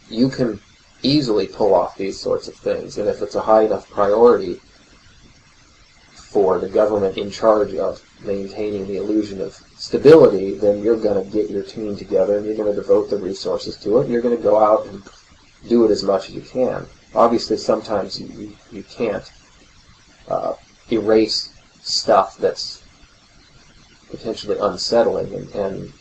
You can easily pull off these sorts of things, and if it's a high enough priority for the government in charge of maintaining the illusion of stability, then you're going to get your team together and you're going to devote the resources to it, and you're going to go out and do it as much as you can. Obviously, sometimes you can't erase stuff that's potentially unsettling, and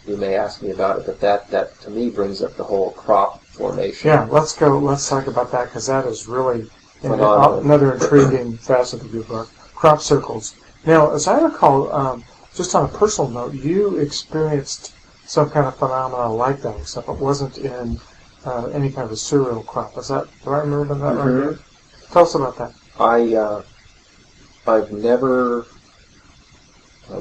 you may ask me about it, but that to me brings up the whole crop formation. Yeah, let's talk about that, because that is really Phenomenal. another intriguing facet of your book, crop circles. Now, as I recall, just on a personal note, you experienced some kind of phenomena like that, except it wasn't in any kind of a serial crop. Do I remember that right? Tell us about that. I've never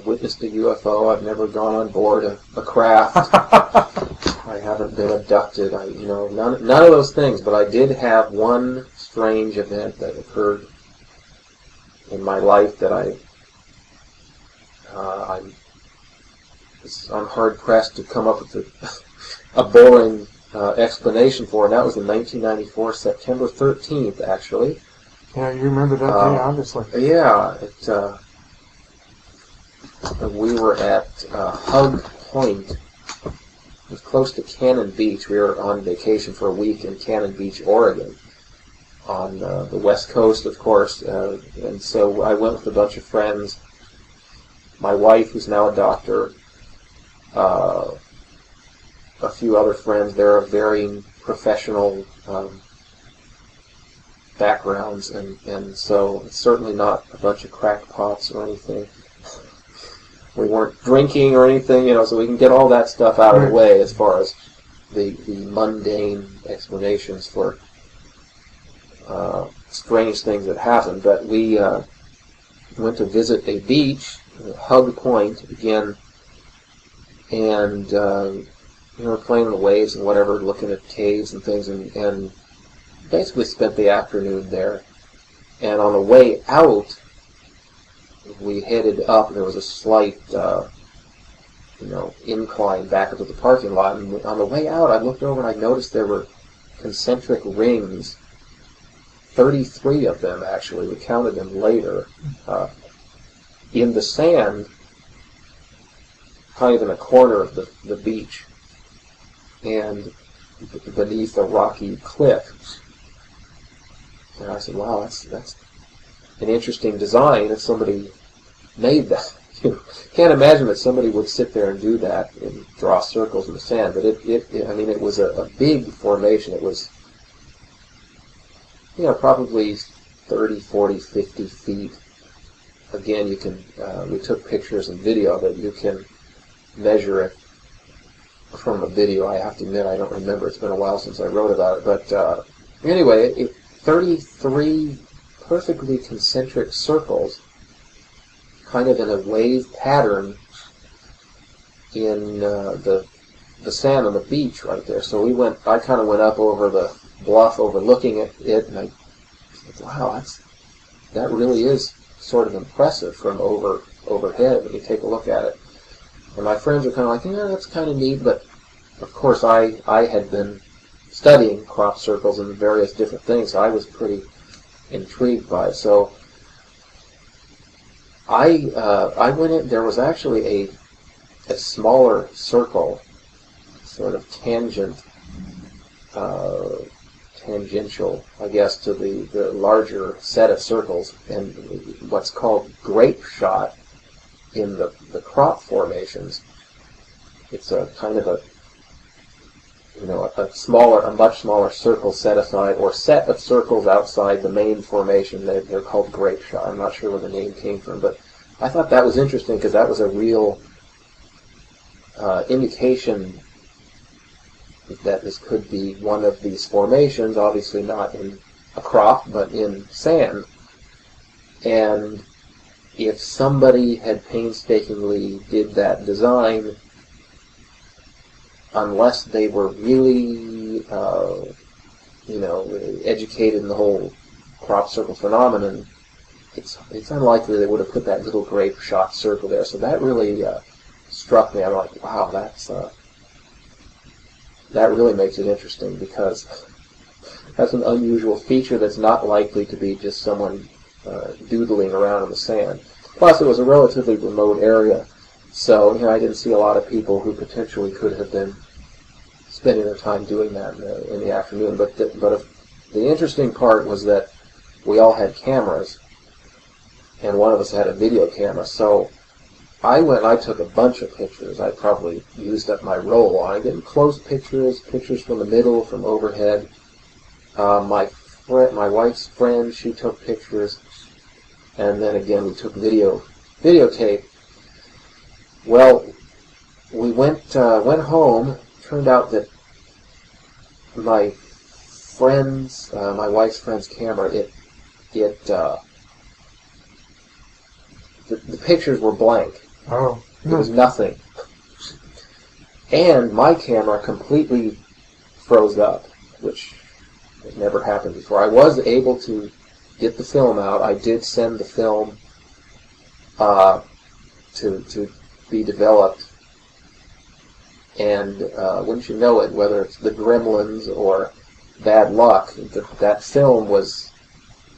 witnessed a UFO. I've never gone on board a craft. I haven't been abducted. None of those things. But I did have one strange event that occurred in my life that I'm hard pressed to come up with a boring explanation for, and that was in 1994, September 13th, actually. Yeah, you remember that day, obviously. Yeah, we were at Hug Point. It was close to Cannon Beach. We were on vacation for a week in Cannon Beach, Oregon, on the west coast, of course. And so I went with a bunch of friends. My wife, who's now a doctor, a few other friends. There are varying professional backgrounds, and so it's certainly not a bunch of crackpots or anything. We weren't drinking or anything, so we can get all that stuff out of the way as far as the mundane explanations for strange things that happen. But we went to visit a beach, Hug Point, again, and we were playing in the waves and whatever, looking at caves and things, and basically spent the afternoon there. And on the way out, we headed up. There was a slight, incline back into the parking lot. And on the way out, I looked over and I noticed there were concentric rings, 33 of them actually. We counted them later, in the sand, kind of in a corner of the beach, and beneath a rocky cliff. And I said, "Wow, that's an interesting design if somebody made that." Can't imagine that somebody would sit there and do that and draw circles in the sand. But it was a big formation. It was, probably 30, 40, 50 feet. Again, you can. We took pictures and video of it. You can measure it from the video. I have to admit, I don't remember. It's been a while since I wrote about it. But anyway, 33 perfectly concentric circles, kind of in a wave pattern in the sand on the beach right there. So I kind of went up over the bluff overlooking it, and I said, "Wow, that really is sort of impressive from overhead when you take a look at it." And my friends were kind of like, "Yeah, that's kind of neat," but of course I had been studying crop circles and various different things, so I was pretty intrigued by it. So I went in. There was actually a smaller circle, sort of tangential, I guess, to the larger set of circles, and what's called grape shot in the crop formations. It's a kind of a much smaller circle set aside, or set of circles outside the main formation. They're called grape shot. I'm not sure where the name came from, but I thought that was interesting because that was a real indication that this could be one of these formations, obviously not in a crop, but in sand. And if somebody had painstakingly did that design, unless they were really, educated in the whole crop circle phenomenon, it's unlikely they would have put that little grape shot circle there. So that really struck me. I'm like, wow, that really makes it interesting, because that's an unusual feature that's not likely to be just someone doodling around in the sand. Plus, it was a relatively remote area, so I didn't see a lot of people who potentially could have been spending their time doing that in the afternoon. But the interesting part was that we all had cameras, and one of us had a video camera. So I took a bunch of pictures. I probably used up my roll. I did close pictures, pictures from the middle, from overhead. My wife's friend, she took pictures, and then again we took videotape. Well, we went home. Turned out that my wife's friend's camera, the pictures were blank. Oh. There was nothing. And my camera completely froze up, which had never happened before. I was able to get the film out. I did send the film to be developed. And wouldn't you know it, whether it's the gremlins or bad luck, that film was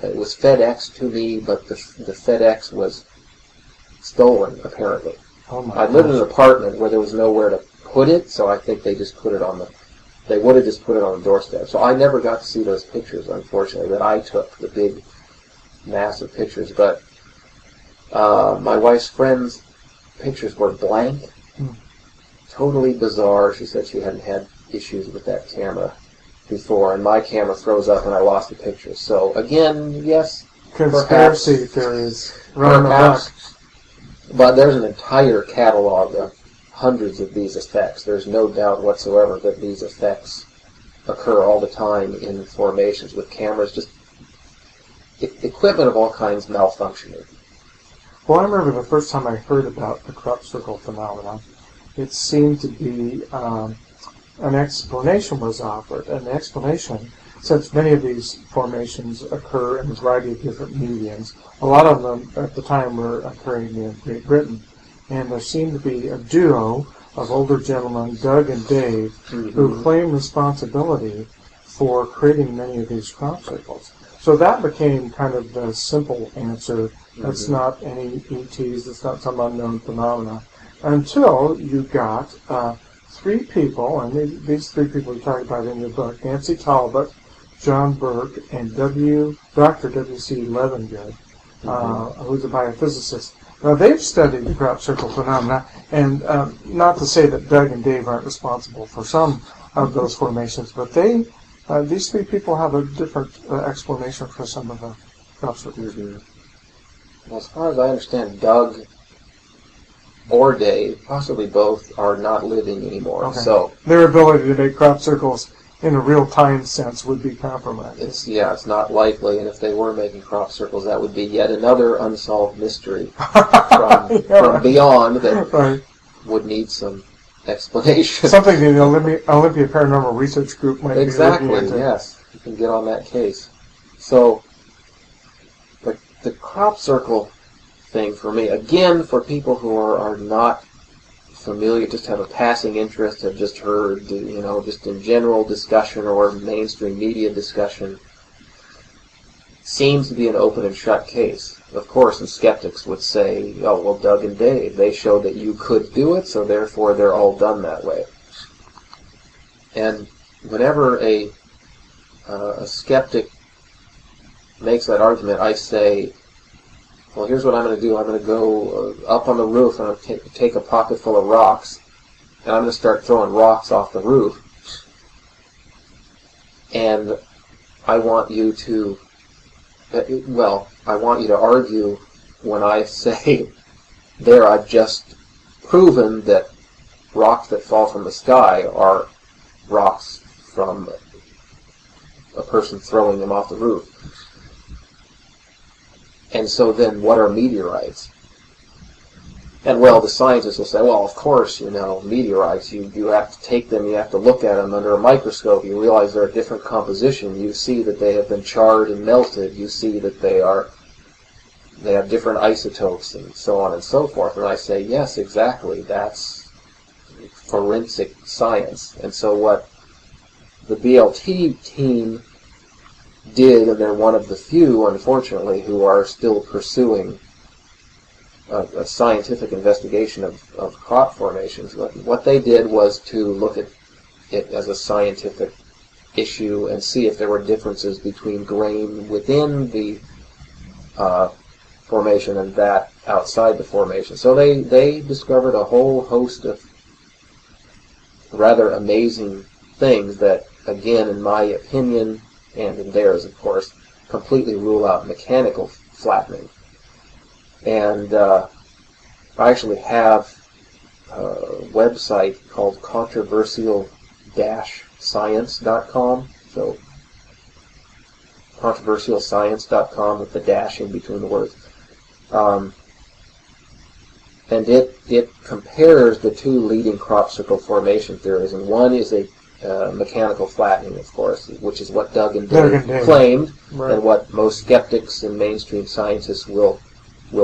FedExed to me, but the FedEx was stolen, apparently. Oh my I lived in an apartment where there was nowhere to put it, so I think they just put it on they would have just put it on the doorstep. So I never got to see those pictures, unfortunately, that I took, the big, massive pictures. But my wife's friend's pictures were blank. Totally bizarre. She said she hadn't had issues with that camera before, and my camera froze up and I lost the pictures. So again, yes, conspiracy theories run amok. But there's an entire catalog of hundreds of these effects. There's no doubt whatsoever that these effects occur all the time in formations with cameras, just equipment of all kinds malfunctioning. Well, I remember the first time I heard about the crop circle phenomenon, it seemed to be an explanation was offered. And the explanation, since many of these formations occur in a variety of different mediums, a lot of them at the time were occurring in Great Britain. And there seemed to be a duo of older gentlemen, Doug and Dave, who claimed responsibility for creating many of these crop circles. So that became kind of the simple answer. That's not any ETs, it's not some unknown phenomena. Until you got three people, and these three people you talk about in your book, Nancy Talbot, John Burke, and Dr. W.C. Levengood, who's a biophysicist. Now, they've studied the crop circle phenomena, and not to say that Doug and Dave aren't responsible for some of those formations, but these three people have a different explanation for some of the crop circles. Well, as far as I understand, Doug or Dave, possibly both, are not living anymore. Okay. So their ability to make crop circles in a real-time sense would be compromised. It's not likely, and if they were making crop circles, that would be yet another unsolved mystery from beyond that would need some explanation. Something the Olympia Paranormal Research Group might be looking into. Yes. You can get on that case. So, the crop circle thing for me, again, for people who are not familiar, just have a passing interest, have just heard, just in general discussion or mainstream media discussion, seems to be an open and shut case. Of course, and skeptics would say, oh, well, Doug and Dave, they showed that you could do it, so therefore they're all done that way. And whenever a skeptic makes that argument, I say, well, here's what I'm going to do. I'm going to go up on the roof, and I'm going to take a pocket full of rocks, and I'm going to start throwing rocks off the roof. And I want you to, argue when I say there I've just proven that rocks that fall from the sky are rocks from a person throwing them off the roof. And so then what are meteorites? And well, the scientists will say, well, of course, meteorites, you have to take them, you have to look at them under a microscope, you realize they're a different composition, you see that they have been charred and melted, you see that they have different isotopes and so on and so forth. And I say, yes, exactly, that's forensic science. And so what the BLT team did, and they're one of the few, unfortunately, who are still pursuing a scientific investigation of crop formations. What they did was to look at it as a scientific issue and see if there were differences between grain within the formation and that outside the formation. So they discovered a whole host of rather amazing things that, again, in my opinion, and in theirs, of course, completely rule out mechanical flattening. And I actually have a website called controversial-science.com. So controversialscience.com with the dash in between the words. And it compares the two leading crop circle formation theories, and one is a mechanical flattening, of course, which is what Doug and Dave claimed, right, and what most skeptics and mainstream scientists will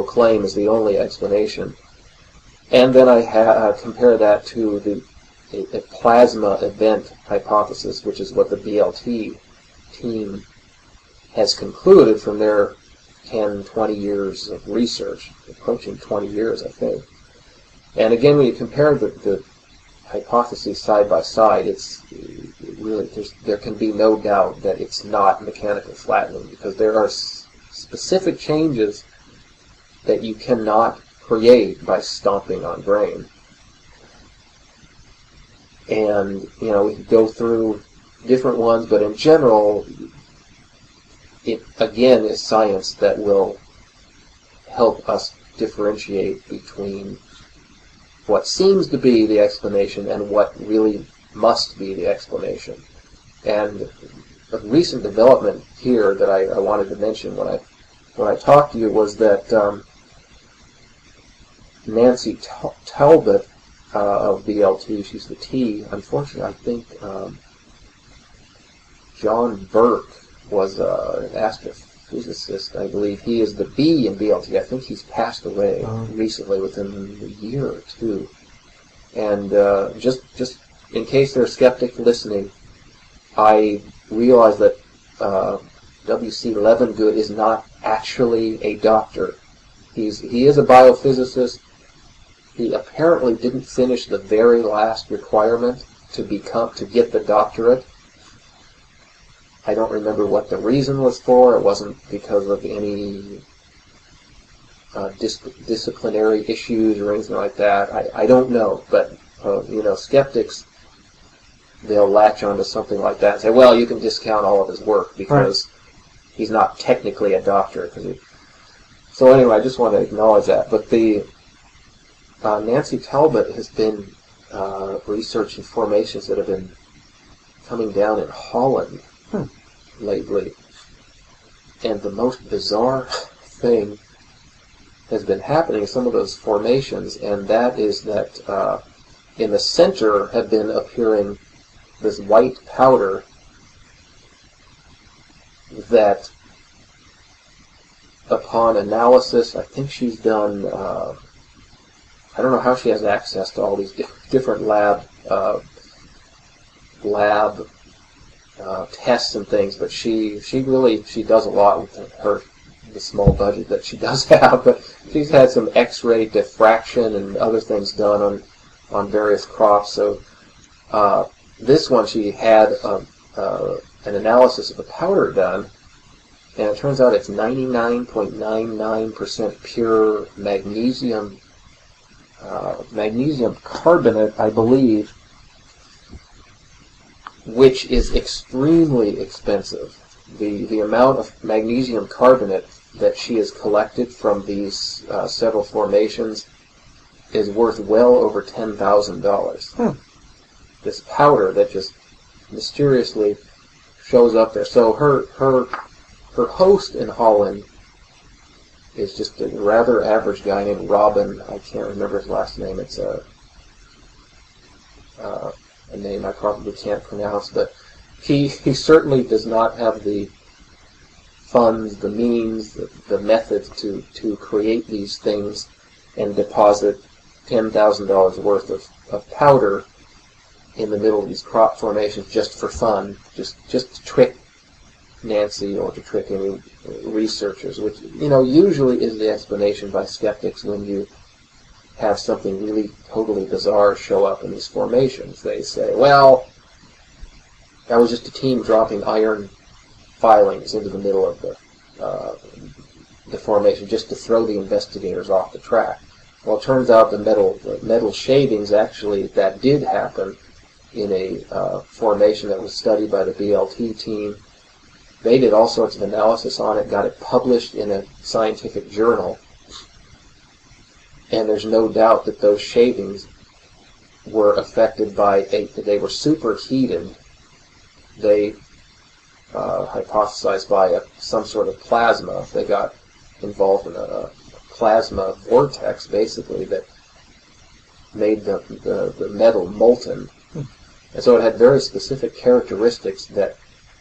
claim is the only explanation. And then I compare that to a plasma event hypothesis, which is what the BLT team has concluded from their 10, 20 years of research, approaching 20 years, I think. And again, when you compare the hypotheses side by side, there can be no doubt that it's not mechanical flattening, because there are specific changes that you cannot create by stomping on grain. And, we can go through different ones, but in general, it, again, is science that will help us differentiate between what seems to be the explanation and what really must be the explanation. And a recent development here that I wanted to mention when I talked to you was that Nancy Talbot of BLT, she's the T. Unfortunately, I think John Burke was an astrophysicist, I believe. He is the B in BLT. I think he's passed away recently, within a year or two. And just in case there are skeptics listening, I realize that W.C. Levengood is not actually a doctor. He is a biophysicist. He apparently didn't finish the very last requirement to get the doctorate. I don't remember what the reason was for. It wasn't because of any disciplinary issues or anything like that. I don't know, but skeptics, they'll latch onto something like that and say, well, you can discount all of his work because he's not technically a doctor. So anyway, I just want to acknowledge that. But the Nancy Talbot has been researching formations that have been coming down in Holland lately. And the most bizarre thing has been happening in some of those formations, and that is that in the center have been appearing this white powder that, upon analysis, I think she's done, I don't know how she has access to all these different lab tests and things, but she does a lot with the small budget that she does have. But she's had some X-ray diffraction and other things done on various crops. So this one, she had an analysis of the powder done, and it turns out it's 99.99% pure magnesium carbonate, I believe, which is extremely expensive. The amount of magnesium carbonate that she has collected from these several formations is worth well over $10,000. This powder that just mysteriously shows up there. So her host in Holland is just a rather average guy named Robin. I can't remember his last name. It's a name I probably can't pronounce, but he certainly does not have the funds, the means, the methods to create these things and deposit $10,000 worth of powder in the middle of these crop formations just for fun, just to trick Nancy or to trick any researchers, which usually is the explanation by skeptics when you have something really totally bizarre show up in these formations. They say, well, that was just a team dropping iron filings into the middle of the formation just to throw the investigators off the track. Well, it turns out the metal shavings actually, that did happen in a formation that was studied by the BLT team. They did all sorts of analysis on it, got it published in a scientific journal, and there's no doubt that those shavings were affected by they were superheated. They hypothesized by some sort of plasma. They got involved in a plasma vortex, basically, that made the metal molten. And so it had very specific characteristics that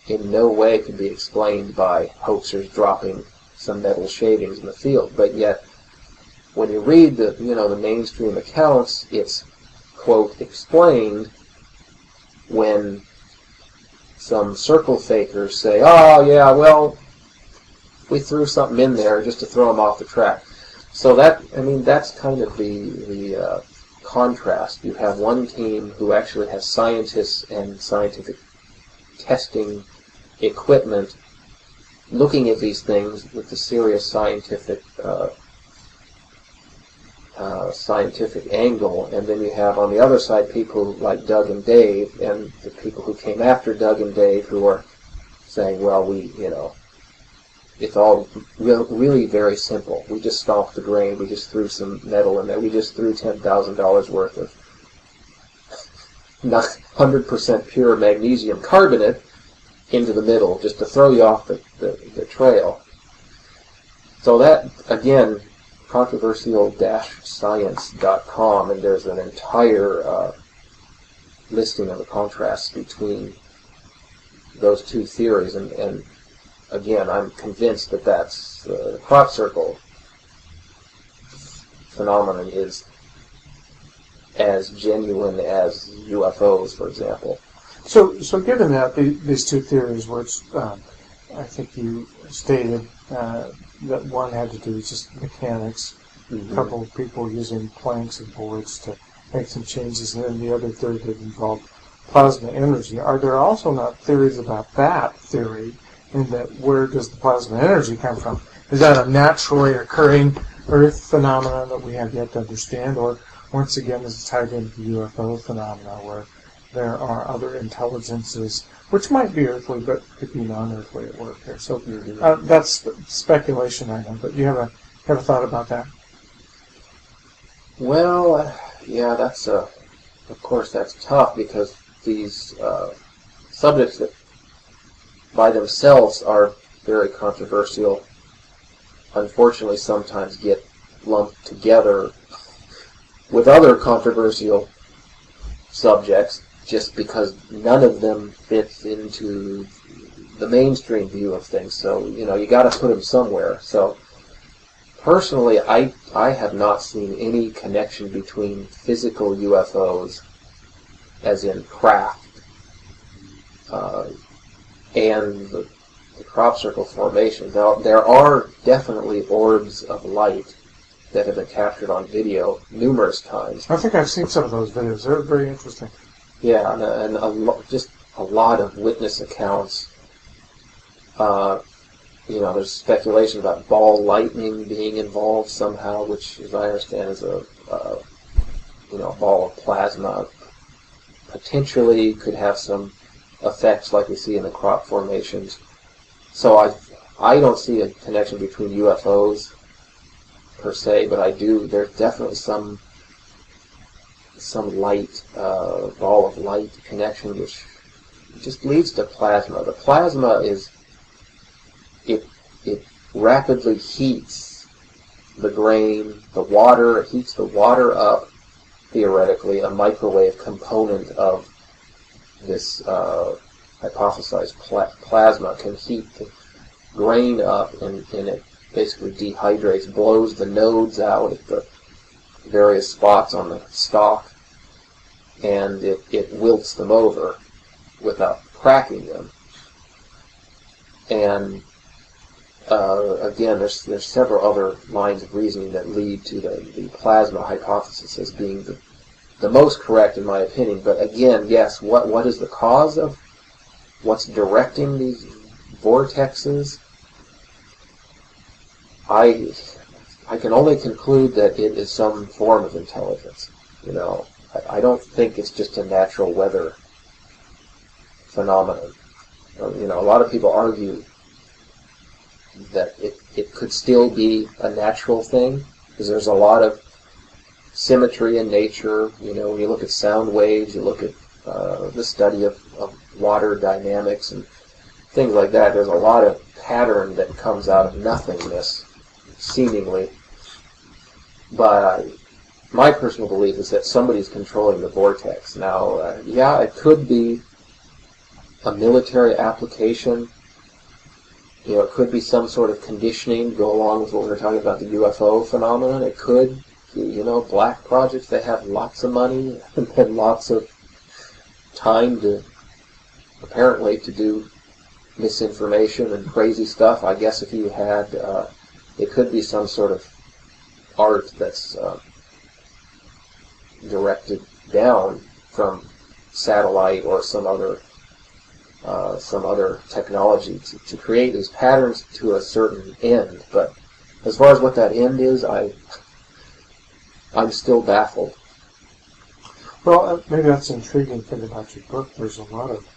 in no way could be explained by hoaxers dropping some metal shavings in the field. But yet, when you read the mainstream accounts, it's, quote, explained when some circle fakers say, oh yeah, well, we threw something in there just to throw them off the track. So that's kind of the contrast. You have one team who actually has scientists and scientific testing equipment looking at these things with the serious scientific angle, and then you have on the other side people like Doug and Dave, and the people who came after Doug and Dave who are saying, well, it's all really very simple. We just stomped the grain, we just threw some metal in there, we just threw $10,000 worth of 100% pure magnesium carbonate into the middle just to throw you off the trail. So that, again, controversial-science.com, and there's an entire listing of the contrasts between those two theories, and again, I'm convinced that the crop circle phenomenon is as genuine as UFOs, for example. So given that these two theories, which I think you stated that one had to do with just mechanics, a couple of people using planks and boards to make some changes, and then the other theory that involved plasma energy. Are there also not theories about that theory, in that where does the plasma energy come from? Is that a naturally occurring Earth phenomenon that we have yet to understand, or once again is it tied into the UFO phenomena where there are other intelligences which might be earthly but could be non-earthly at work here? So that's speculation, I know, but you have a thought about that? Well, yeah, that's of course that's tough, because these subjects that by themselves are very controversial, unfortunately sometimes get lumped together with other controversial subjects just because none of them fits into the mainstream view of things. So, you got to put them somewhere. So, personally, I have not seen any connection between physical UFOs, as in craft, and the crop circle formation. Now, there are definitely orbs of light that have been captured on video numerous times. I think I've seen some of those videos. They're very interesting. Yeah, and just a lot of witness accounts. There's speculation about ball lightning being involved somehow, which, as I understand, is a ball of plasma. Potentially could have some effects like we see in the crop formations. So I don't see a connection between UFOs per se, but there's definitely some light, ball of light connection, which just leads to plasma. The plasma it rapidly heats the grain, the water, it heats the water up, theoretically, a microwave component of this hypothesized plasma can heat the grain up, and it basically dehydrates, blows the nodes out at the various spots on the stalk, and it wilts them over without cracking them. And again, there's several other lines of reasoning that lead to the plasma hypothesis as being the most correct in my opinion. But again, yes, what is the cause of what's directing these vortexes? I can only conclude that it is some form of intelligence. I don't think it's just a natural weather phenomenon. A lot of people argue that it could still be a natural thing, because there's a lot of symmetry in nature. When you look at sound waves, you look at the study of water dynamics and things like that, there's a lot of pattern that comes out of nothingness, seemingly. But my personal belief is that somebody's controlling the vortex. Now, it could be a military application. It could be some sort of conditioning to go along with what we were talking about, the UFO phenomenon. It could, black projects, they have lots of money and lots of time apparently to do misinformation and crazy stuff. I guess if you had, it could be some sort of art that's directed down from satellite or some other technology to create these patterns to a certain end. But as far as what that end is, I'm still baffled. Well, maybe that's an intriguing thing about your book. There's a lot of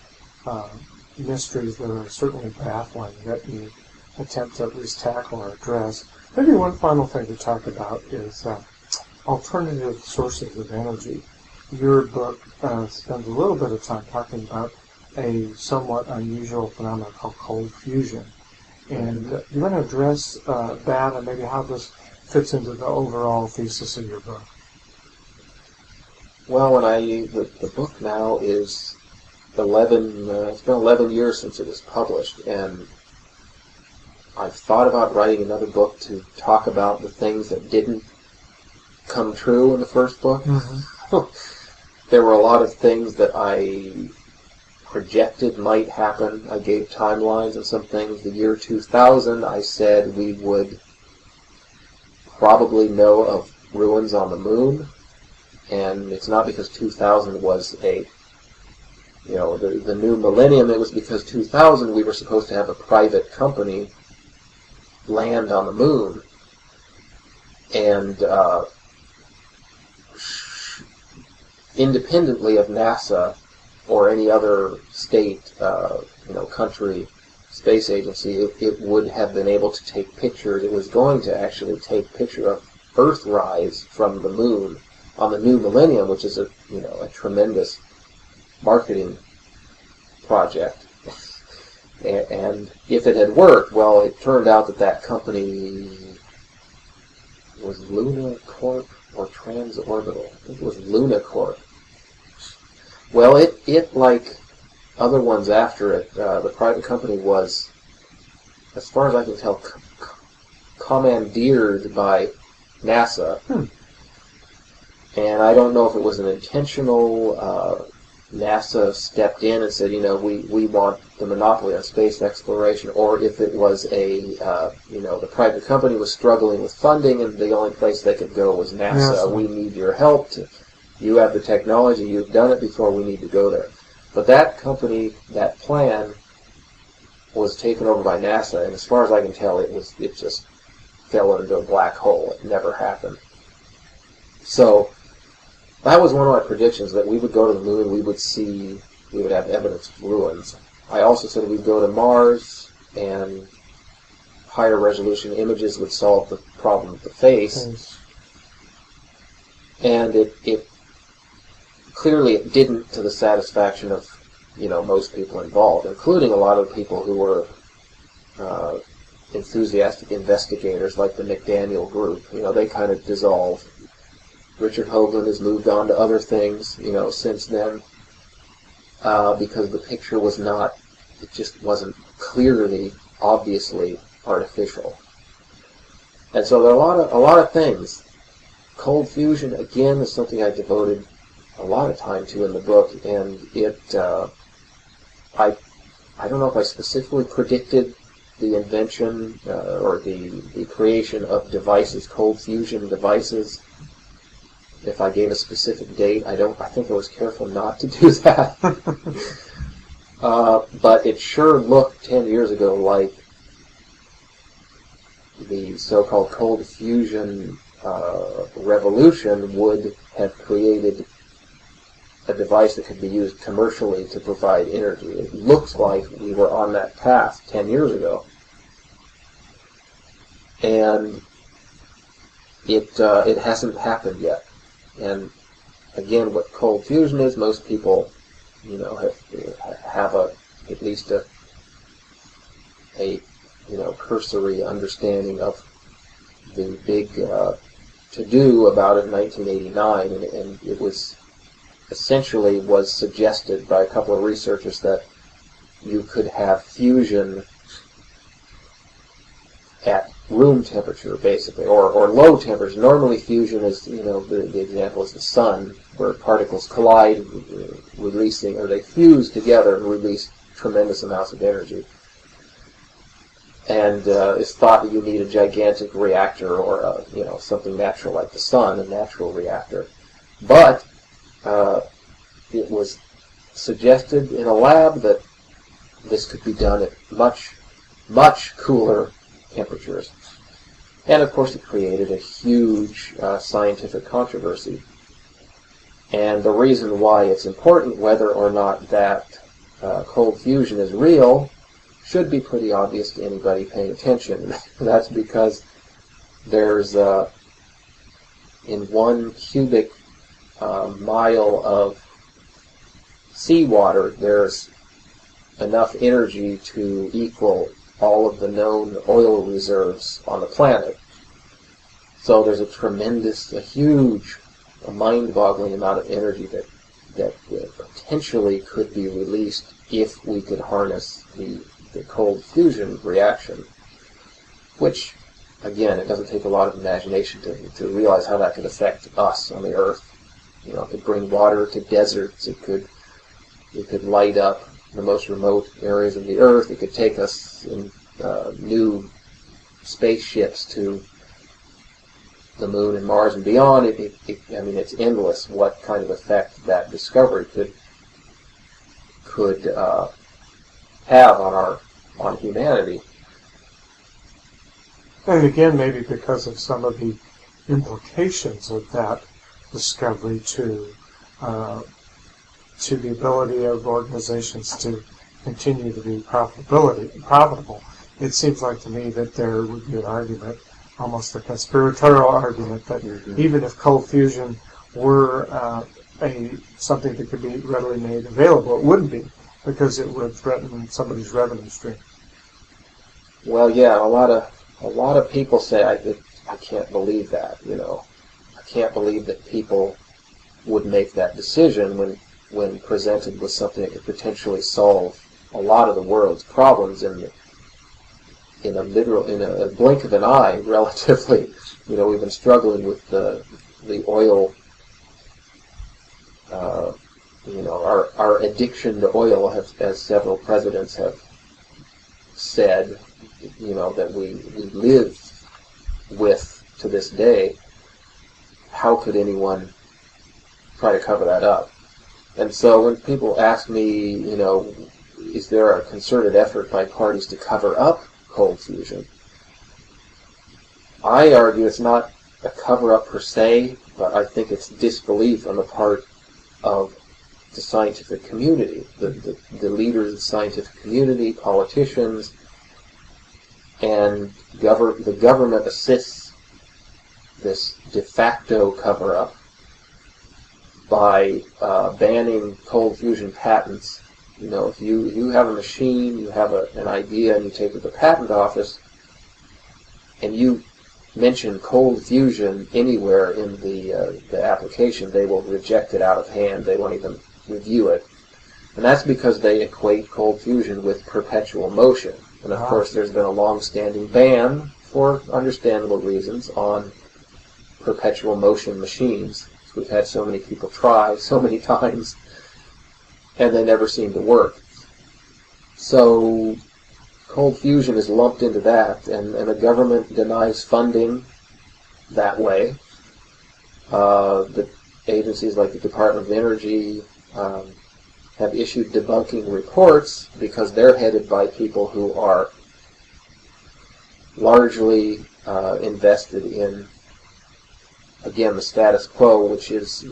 mysteries that are certainly baffling that you attempt to at least tackle or address. Maybe one final thing to talk about is alternative sources of energy. Your book spends a little bit of time talking about a somewhat unusual phenomenon called cold fusion. And you want to address that and maybe how this fits into the overall thesis of your book. Well, the book now is 11, it's been 11 years since it was published, and I've thought about writing another book to talk about the things that didn't come true in the first book. Mm-hmm. There were a lot of things that I projected might happen. I gave timelines and some things. The year 2000, I said we would probably know of ruins on the moon, and it's not because 2000 was the new millennium. It was because 2000 we were supposed to have a private company land on the moon, and independently of NASA or any other state, country, space agency, it would have been able to take pictures. It was going to actually take picture of Earthrise from the moon on the new millennium, which is a tremendous marketing project. And if it had worked, well, it turned out that company was Lunar Corp or Transorbital. I think it was Lunar Corp. Well, it like other ones after it, the private company was, as far as I can tell, commandeered by NASA. And I don't know if it was an intentional, NASA stepped in and said, we want the monopoly on space exploration, or if it was the private company was struggling with funding and the only place they could go was NASA. Yes. We need your help. You have the technology, you've done it before, we need to go there. But that company, that plan, was taken over by NASA, and as far as I can tell, it just fell into a black hole. It never happened. So that was one of my predictions, that we would go to the moon, we would have evidence of ruins. I also said we'd go to Mars, and higher resolution images would solve the problem of the face. And it clearly it didn't to the satisfaction of most people involved, including a lot of people who were enthusiastic investigators like the McDaniel group. They kind of dissolved. Richard Hoagland has moved on to other things, since then, because the picture was it just wasn't clearly, obviously artificial. And so there are a lot of things. Cold fusion, again, is something I devoted a lot of time to in the book, and I don't know if I specifically predicted the invention or the creation of devices, cold fusion devices. If I gave a specific date, I think I was careful not to do that. But it sure looked 10 years ago like the so-called cold fusion revolution would have created a device that could be used commercially to provide energy. It looks like we were on that path 10 years ago. And it hasn't happened yet. And again, what cold fusion is, most people, have at least a cursory understanding of the big to-do about it in 1989, and it was essentially suggested by a couple of researchers that you could have fusion at room temperature, basically, or low temperature. Normally fusion is, the example is the sun, where particles collide, releasing, or they fuse together and release tremendous amounts of energy. And it's thought that you need a gigantic reactor or, something natural like the sun, a natural reactor. But it was suggested in a lab that this could be done at much, much cooler temperatures. And of course it created a huge scientific controversy. And the reason why it's important, whether or not that cold fusion is real, should be pretty obvious to anybody paying attention. That's because there's, in 1 cubic mile of seawater, there's enough energy to equal all of the known oil reserves on the planet. So there's a huge, mind-boggling amount of energy that potentially could be released if we could harness the cold fusion reaction, which, again, it doesn't take a lot of imagination to realize how that could affect us on the Earth. It could bring water to deserts. It could light up the most remote areas of the Earth. It could take us in new spaceships to the Moon and Mars and beyond. It's endless what kind of effect that discovery could have on humanity. And again, maybe because of some of the implications of that discovery to the ability of organizations to continue to be profitable. It seems like to me that there would be an argument, almost a conspiratorial argument, that even if cold fusion were something that could be readily made available, it wouldn't be, because it would threaten somebody's revenue stream. Well, yeah, a lot of people say I can't believe that. I can't believe that people would make that decision when presented with something that could potentially solve a lot of the world's problems in a blink of an eye. Relatively, we've been struggling with the oil. Our addiction to oil, as several presidents have said, that we live with to this day. How could anyone try to cover that up? And so when people ask me, is there a concerted effort by parties to cover up cold fusion? I argue it's not a cover-up per se, but I think it's disbelief on the part of the scientific community, the leaders of the scientific community, politicians, and the government assists this de facto cover-up by banning cold fusion patents. If you have a machine, you have an idea, and you take it to the patent office, and you mention cold fusion anywhere in the application, they will reject it out of hand. They won't even review it. And that's because they equate cold fusion with perpetual motion. And of course, there's been a long-standing ban, for understandable reasons, on perpetual motion machines. We've had so many people try so many times, and they never seem to work. So cold fusion is lumped into that, and the government denies funding that way. The agencies like the Department of Energy have issued debunking reports because they're headed by people who are largely invested in, again, the status quo, which is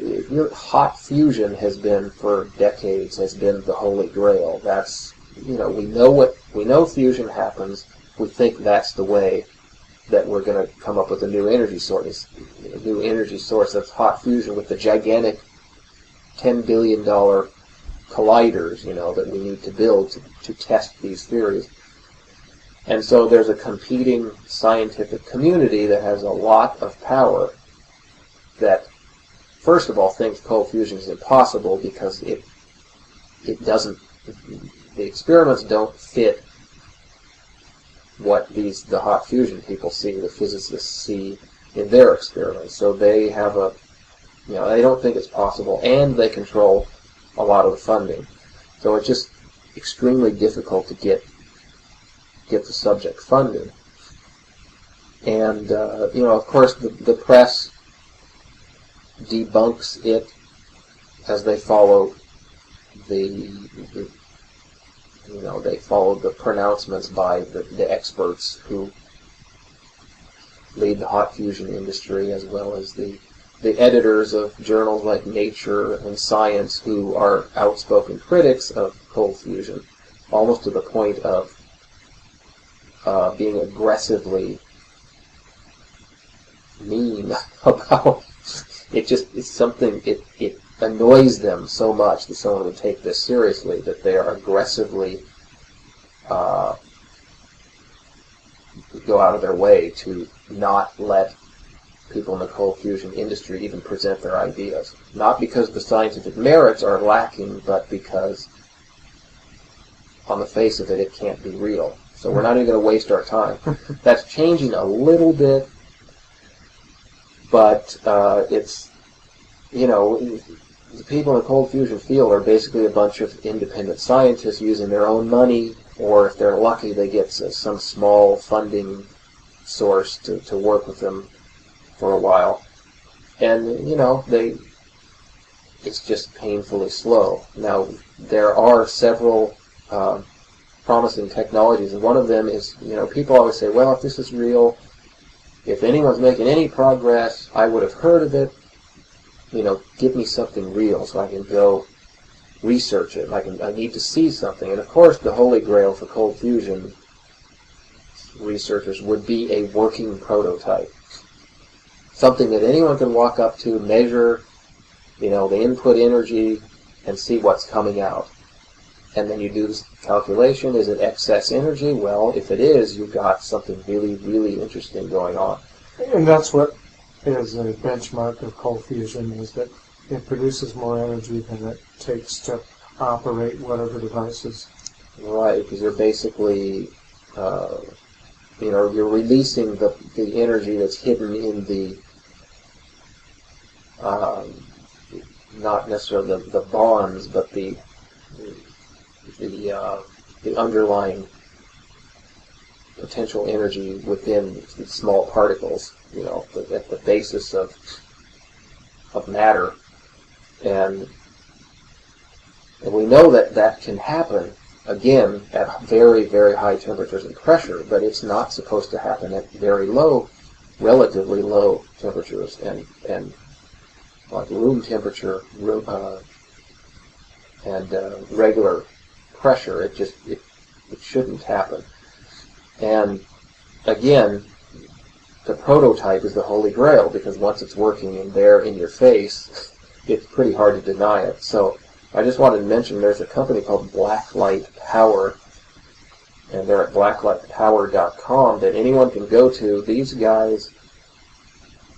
hot fusion has been for decades, has been the holy grail. That's, we know fusion happens. We think that's the way that we're going to come up with a new energy source. A new energy source that's hot fusion with the gigantic $10 billion colliders, that we need to build to test these theories. And so there's a competing scientific community that has a lot of power that, first of all, thinks cold fusion is impossible because it doesn't, the experiments don't fit what the hot fusion people see, the physicists see in their experiments. So they have they don't think it's possible, and they control a lot of the funding. So it's just extremely difficult to get the subject funded. And, of course, the press debunks it as they follow they follow the pronouncements by the experts who lead the hot fusion industry, as well as the editors of journals like Nature and Science, who are outspoken critics of cold fusion, almost to the point of being aggressively mean about it. It's something, it annoys them so much that someone would take this seriously that they are aggressively go out of their way to not let people in the cold fusion industry even present their ideas. Not because the scientific merits are lacking, but because on the face of it, it can't be real. So we're not even going to waste our time. That's changing a little bit, but it's, the people in the cold fusion field are basically a bunch of independent scientists using their own money, or if they're lucky, they get some small funding source to work with them for a while. And, it's just painfully slow. Now, there are several promising technologies, and one of them is, people always say, well, if this is real, if anyone's making any progress, I would have heard of it. Give me something real so I can go research it. I need to see something. And of course, the holy grail for cold fusion researchers would be a working prototype. Something that anyone can walk up to, measure, the input energy, and see what's coming out. And then you do this calculation. Is it excess energy? Well, if it is, you've got something really, really interesting going on. And that's what is a benchmark of cold fusion, is that it produces more energy than it takes to operate whatever devices. Right, because you're basically, you're releasing the energy that's hidden in the, not necessarily the bonds, but the underlying potential energy within these small particles, at the basis of matter. And we know that can happen, again, at very, very high temperatures and pressure, but it's not supposed to happen at very low, relatively low temperatures and like room temperature and regular pressure. It shouldn't happen. And again, the prototype is the holy grail, because once it's working and there in your face, it's pretty hard to deny it. So I just wanted to mention there's a company called Blacklight Power, and they're at blacklightpower.com that anyone can go to. These guys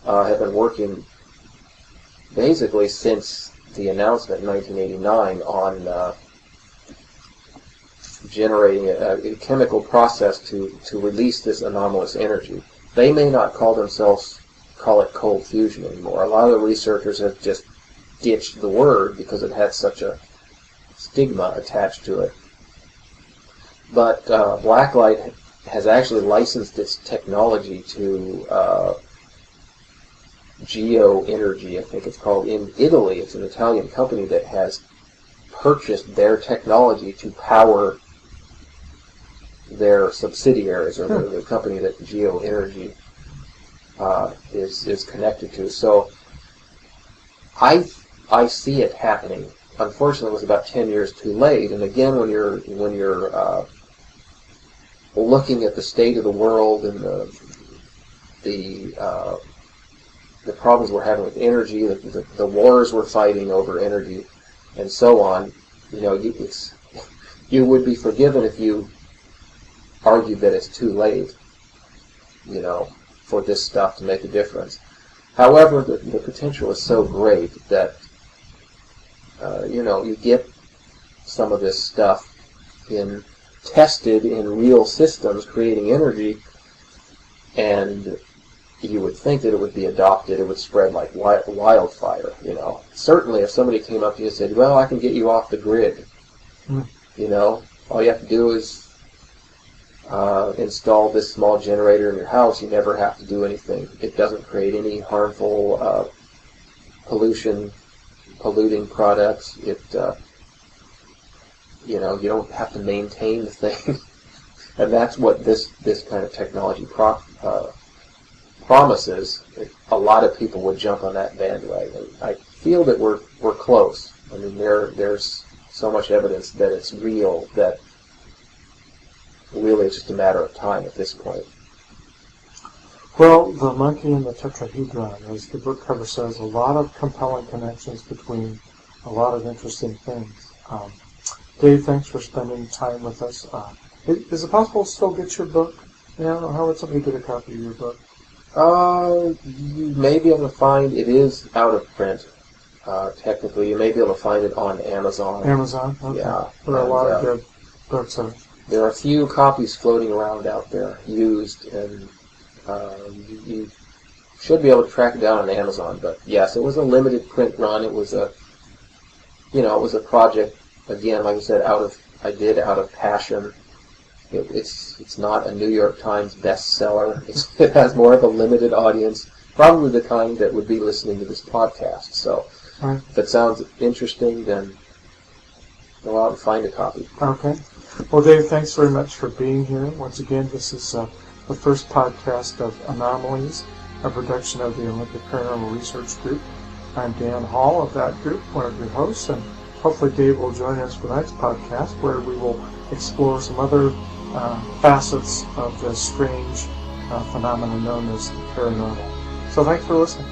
have been working basically since the announcement in 1989 on generating a chemical process to release this anomalous energy. They may not call it cold fusion anymore. A lot of the researchers have just ditched the word because it had such a stigma attached to it. But Blacklight has actually licensed its technology to Geoenergy, I think it's called, in Italy. It's an Italian company that has purchased their technology to power their subsidiaries, or the company that Geo Energy is connected to. So I see it happening. Unfortunately, it was about 10 years too late. And again, when you're looking at the state of the world and the problems we're having with energy, the wars we're fighting over energy, and so on, you would be forgiven if you argued that it's too late, for this stuff to make a difference. However, the potential is so great that, you get some of this stuff tested in real systems creating energy, and you would think that it would be adopted, it would spread like wildfire, Certainly if somebody came up to you and said, well, I can get you off the grid, all you have to do is install this small generator in your house, you never have to do anything. It doesn't create any harmful polluting products. You don't have to maintain the thing. And that's what this kind of technology promises. A lot of people would jump on that bandwagon. I feel that we're close. I mean, there's so much evidence that it's real that really it's just a matter of time at this point. Well, The Monkey and the Tetrahedron, as the book cover says, a lot of compelling connections between a lot of interesting things. Dave, thanks for spending time with us. Is it possible to still get your book? How would somebody get a copy of your book? You may be able to find it is out of print. Technically, you may be able to find it on Amazon. Amazon? Okay. Yeah. There are a lot of good books. There are a few copies floating around out there, used, and you should be able to track it down on Amazon. But yes, it was a limited print run. It was a project. Again, like I said, out of passion. It's not a New York Times bestseller. It has more of a limited audience, probably the kind that would be listening to this podcast. So, right. If it sounds interesting, then go out and find a copy. Okay. Well, Dave, thanks very much for being here. Once again, this is the first podcast of Anomalies, a production of the Olympia Paranormal Research Group. I'm Dan Hall of that group, one of your hosts, and hopefully Dave will join us for the next podcast, where we will explore some other facets of the strange phenomenon known as the paranormal. So thanks for listening.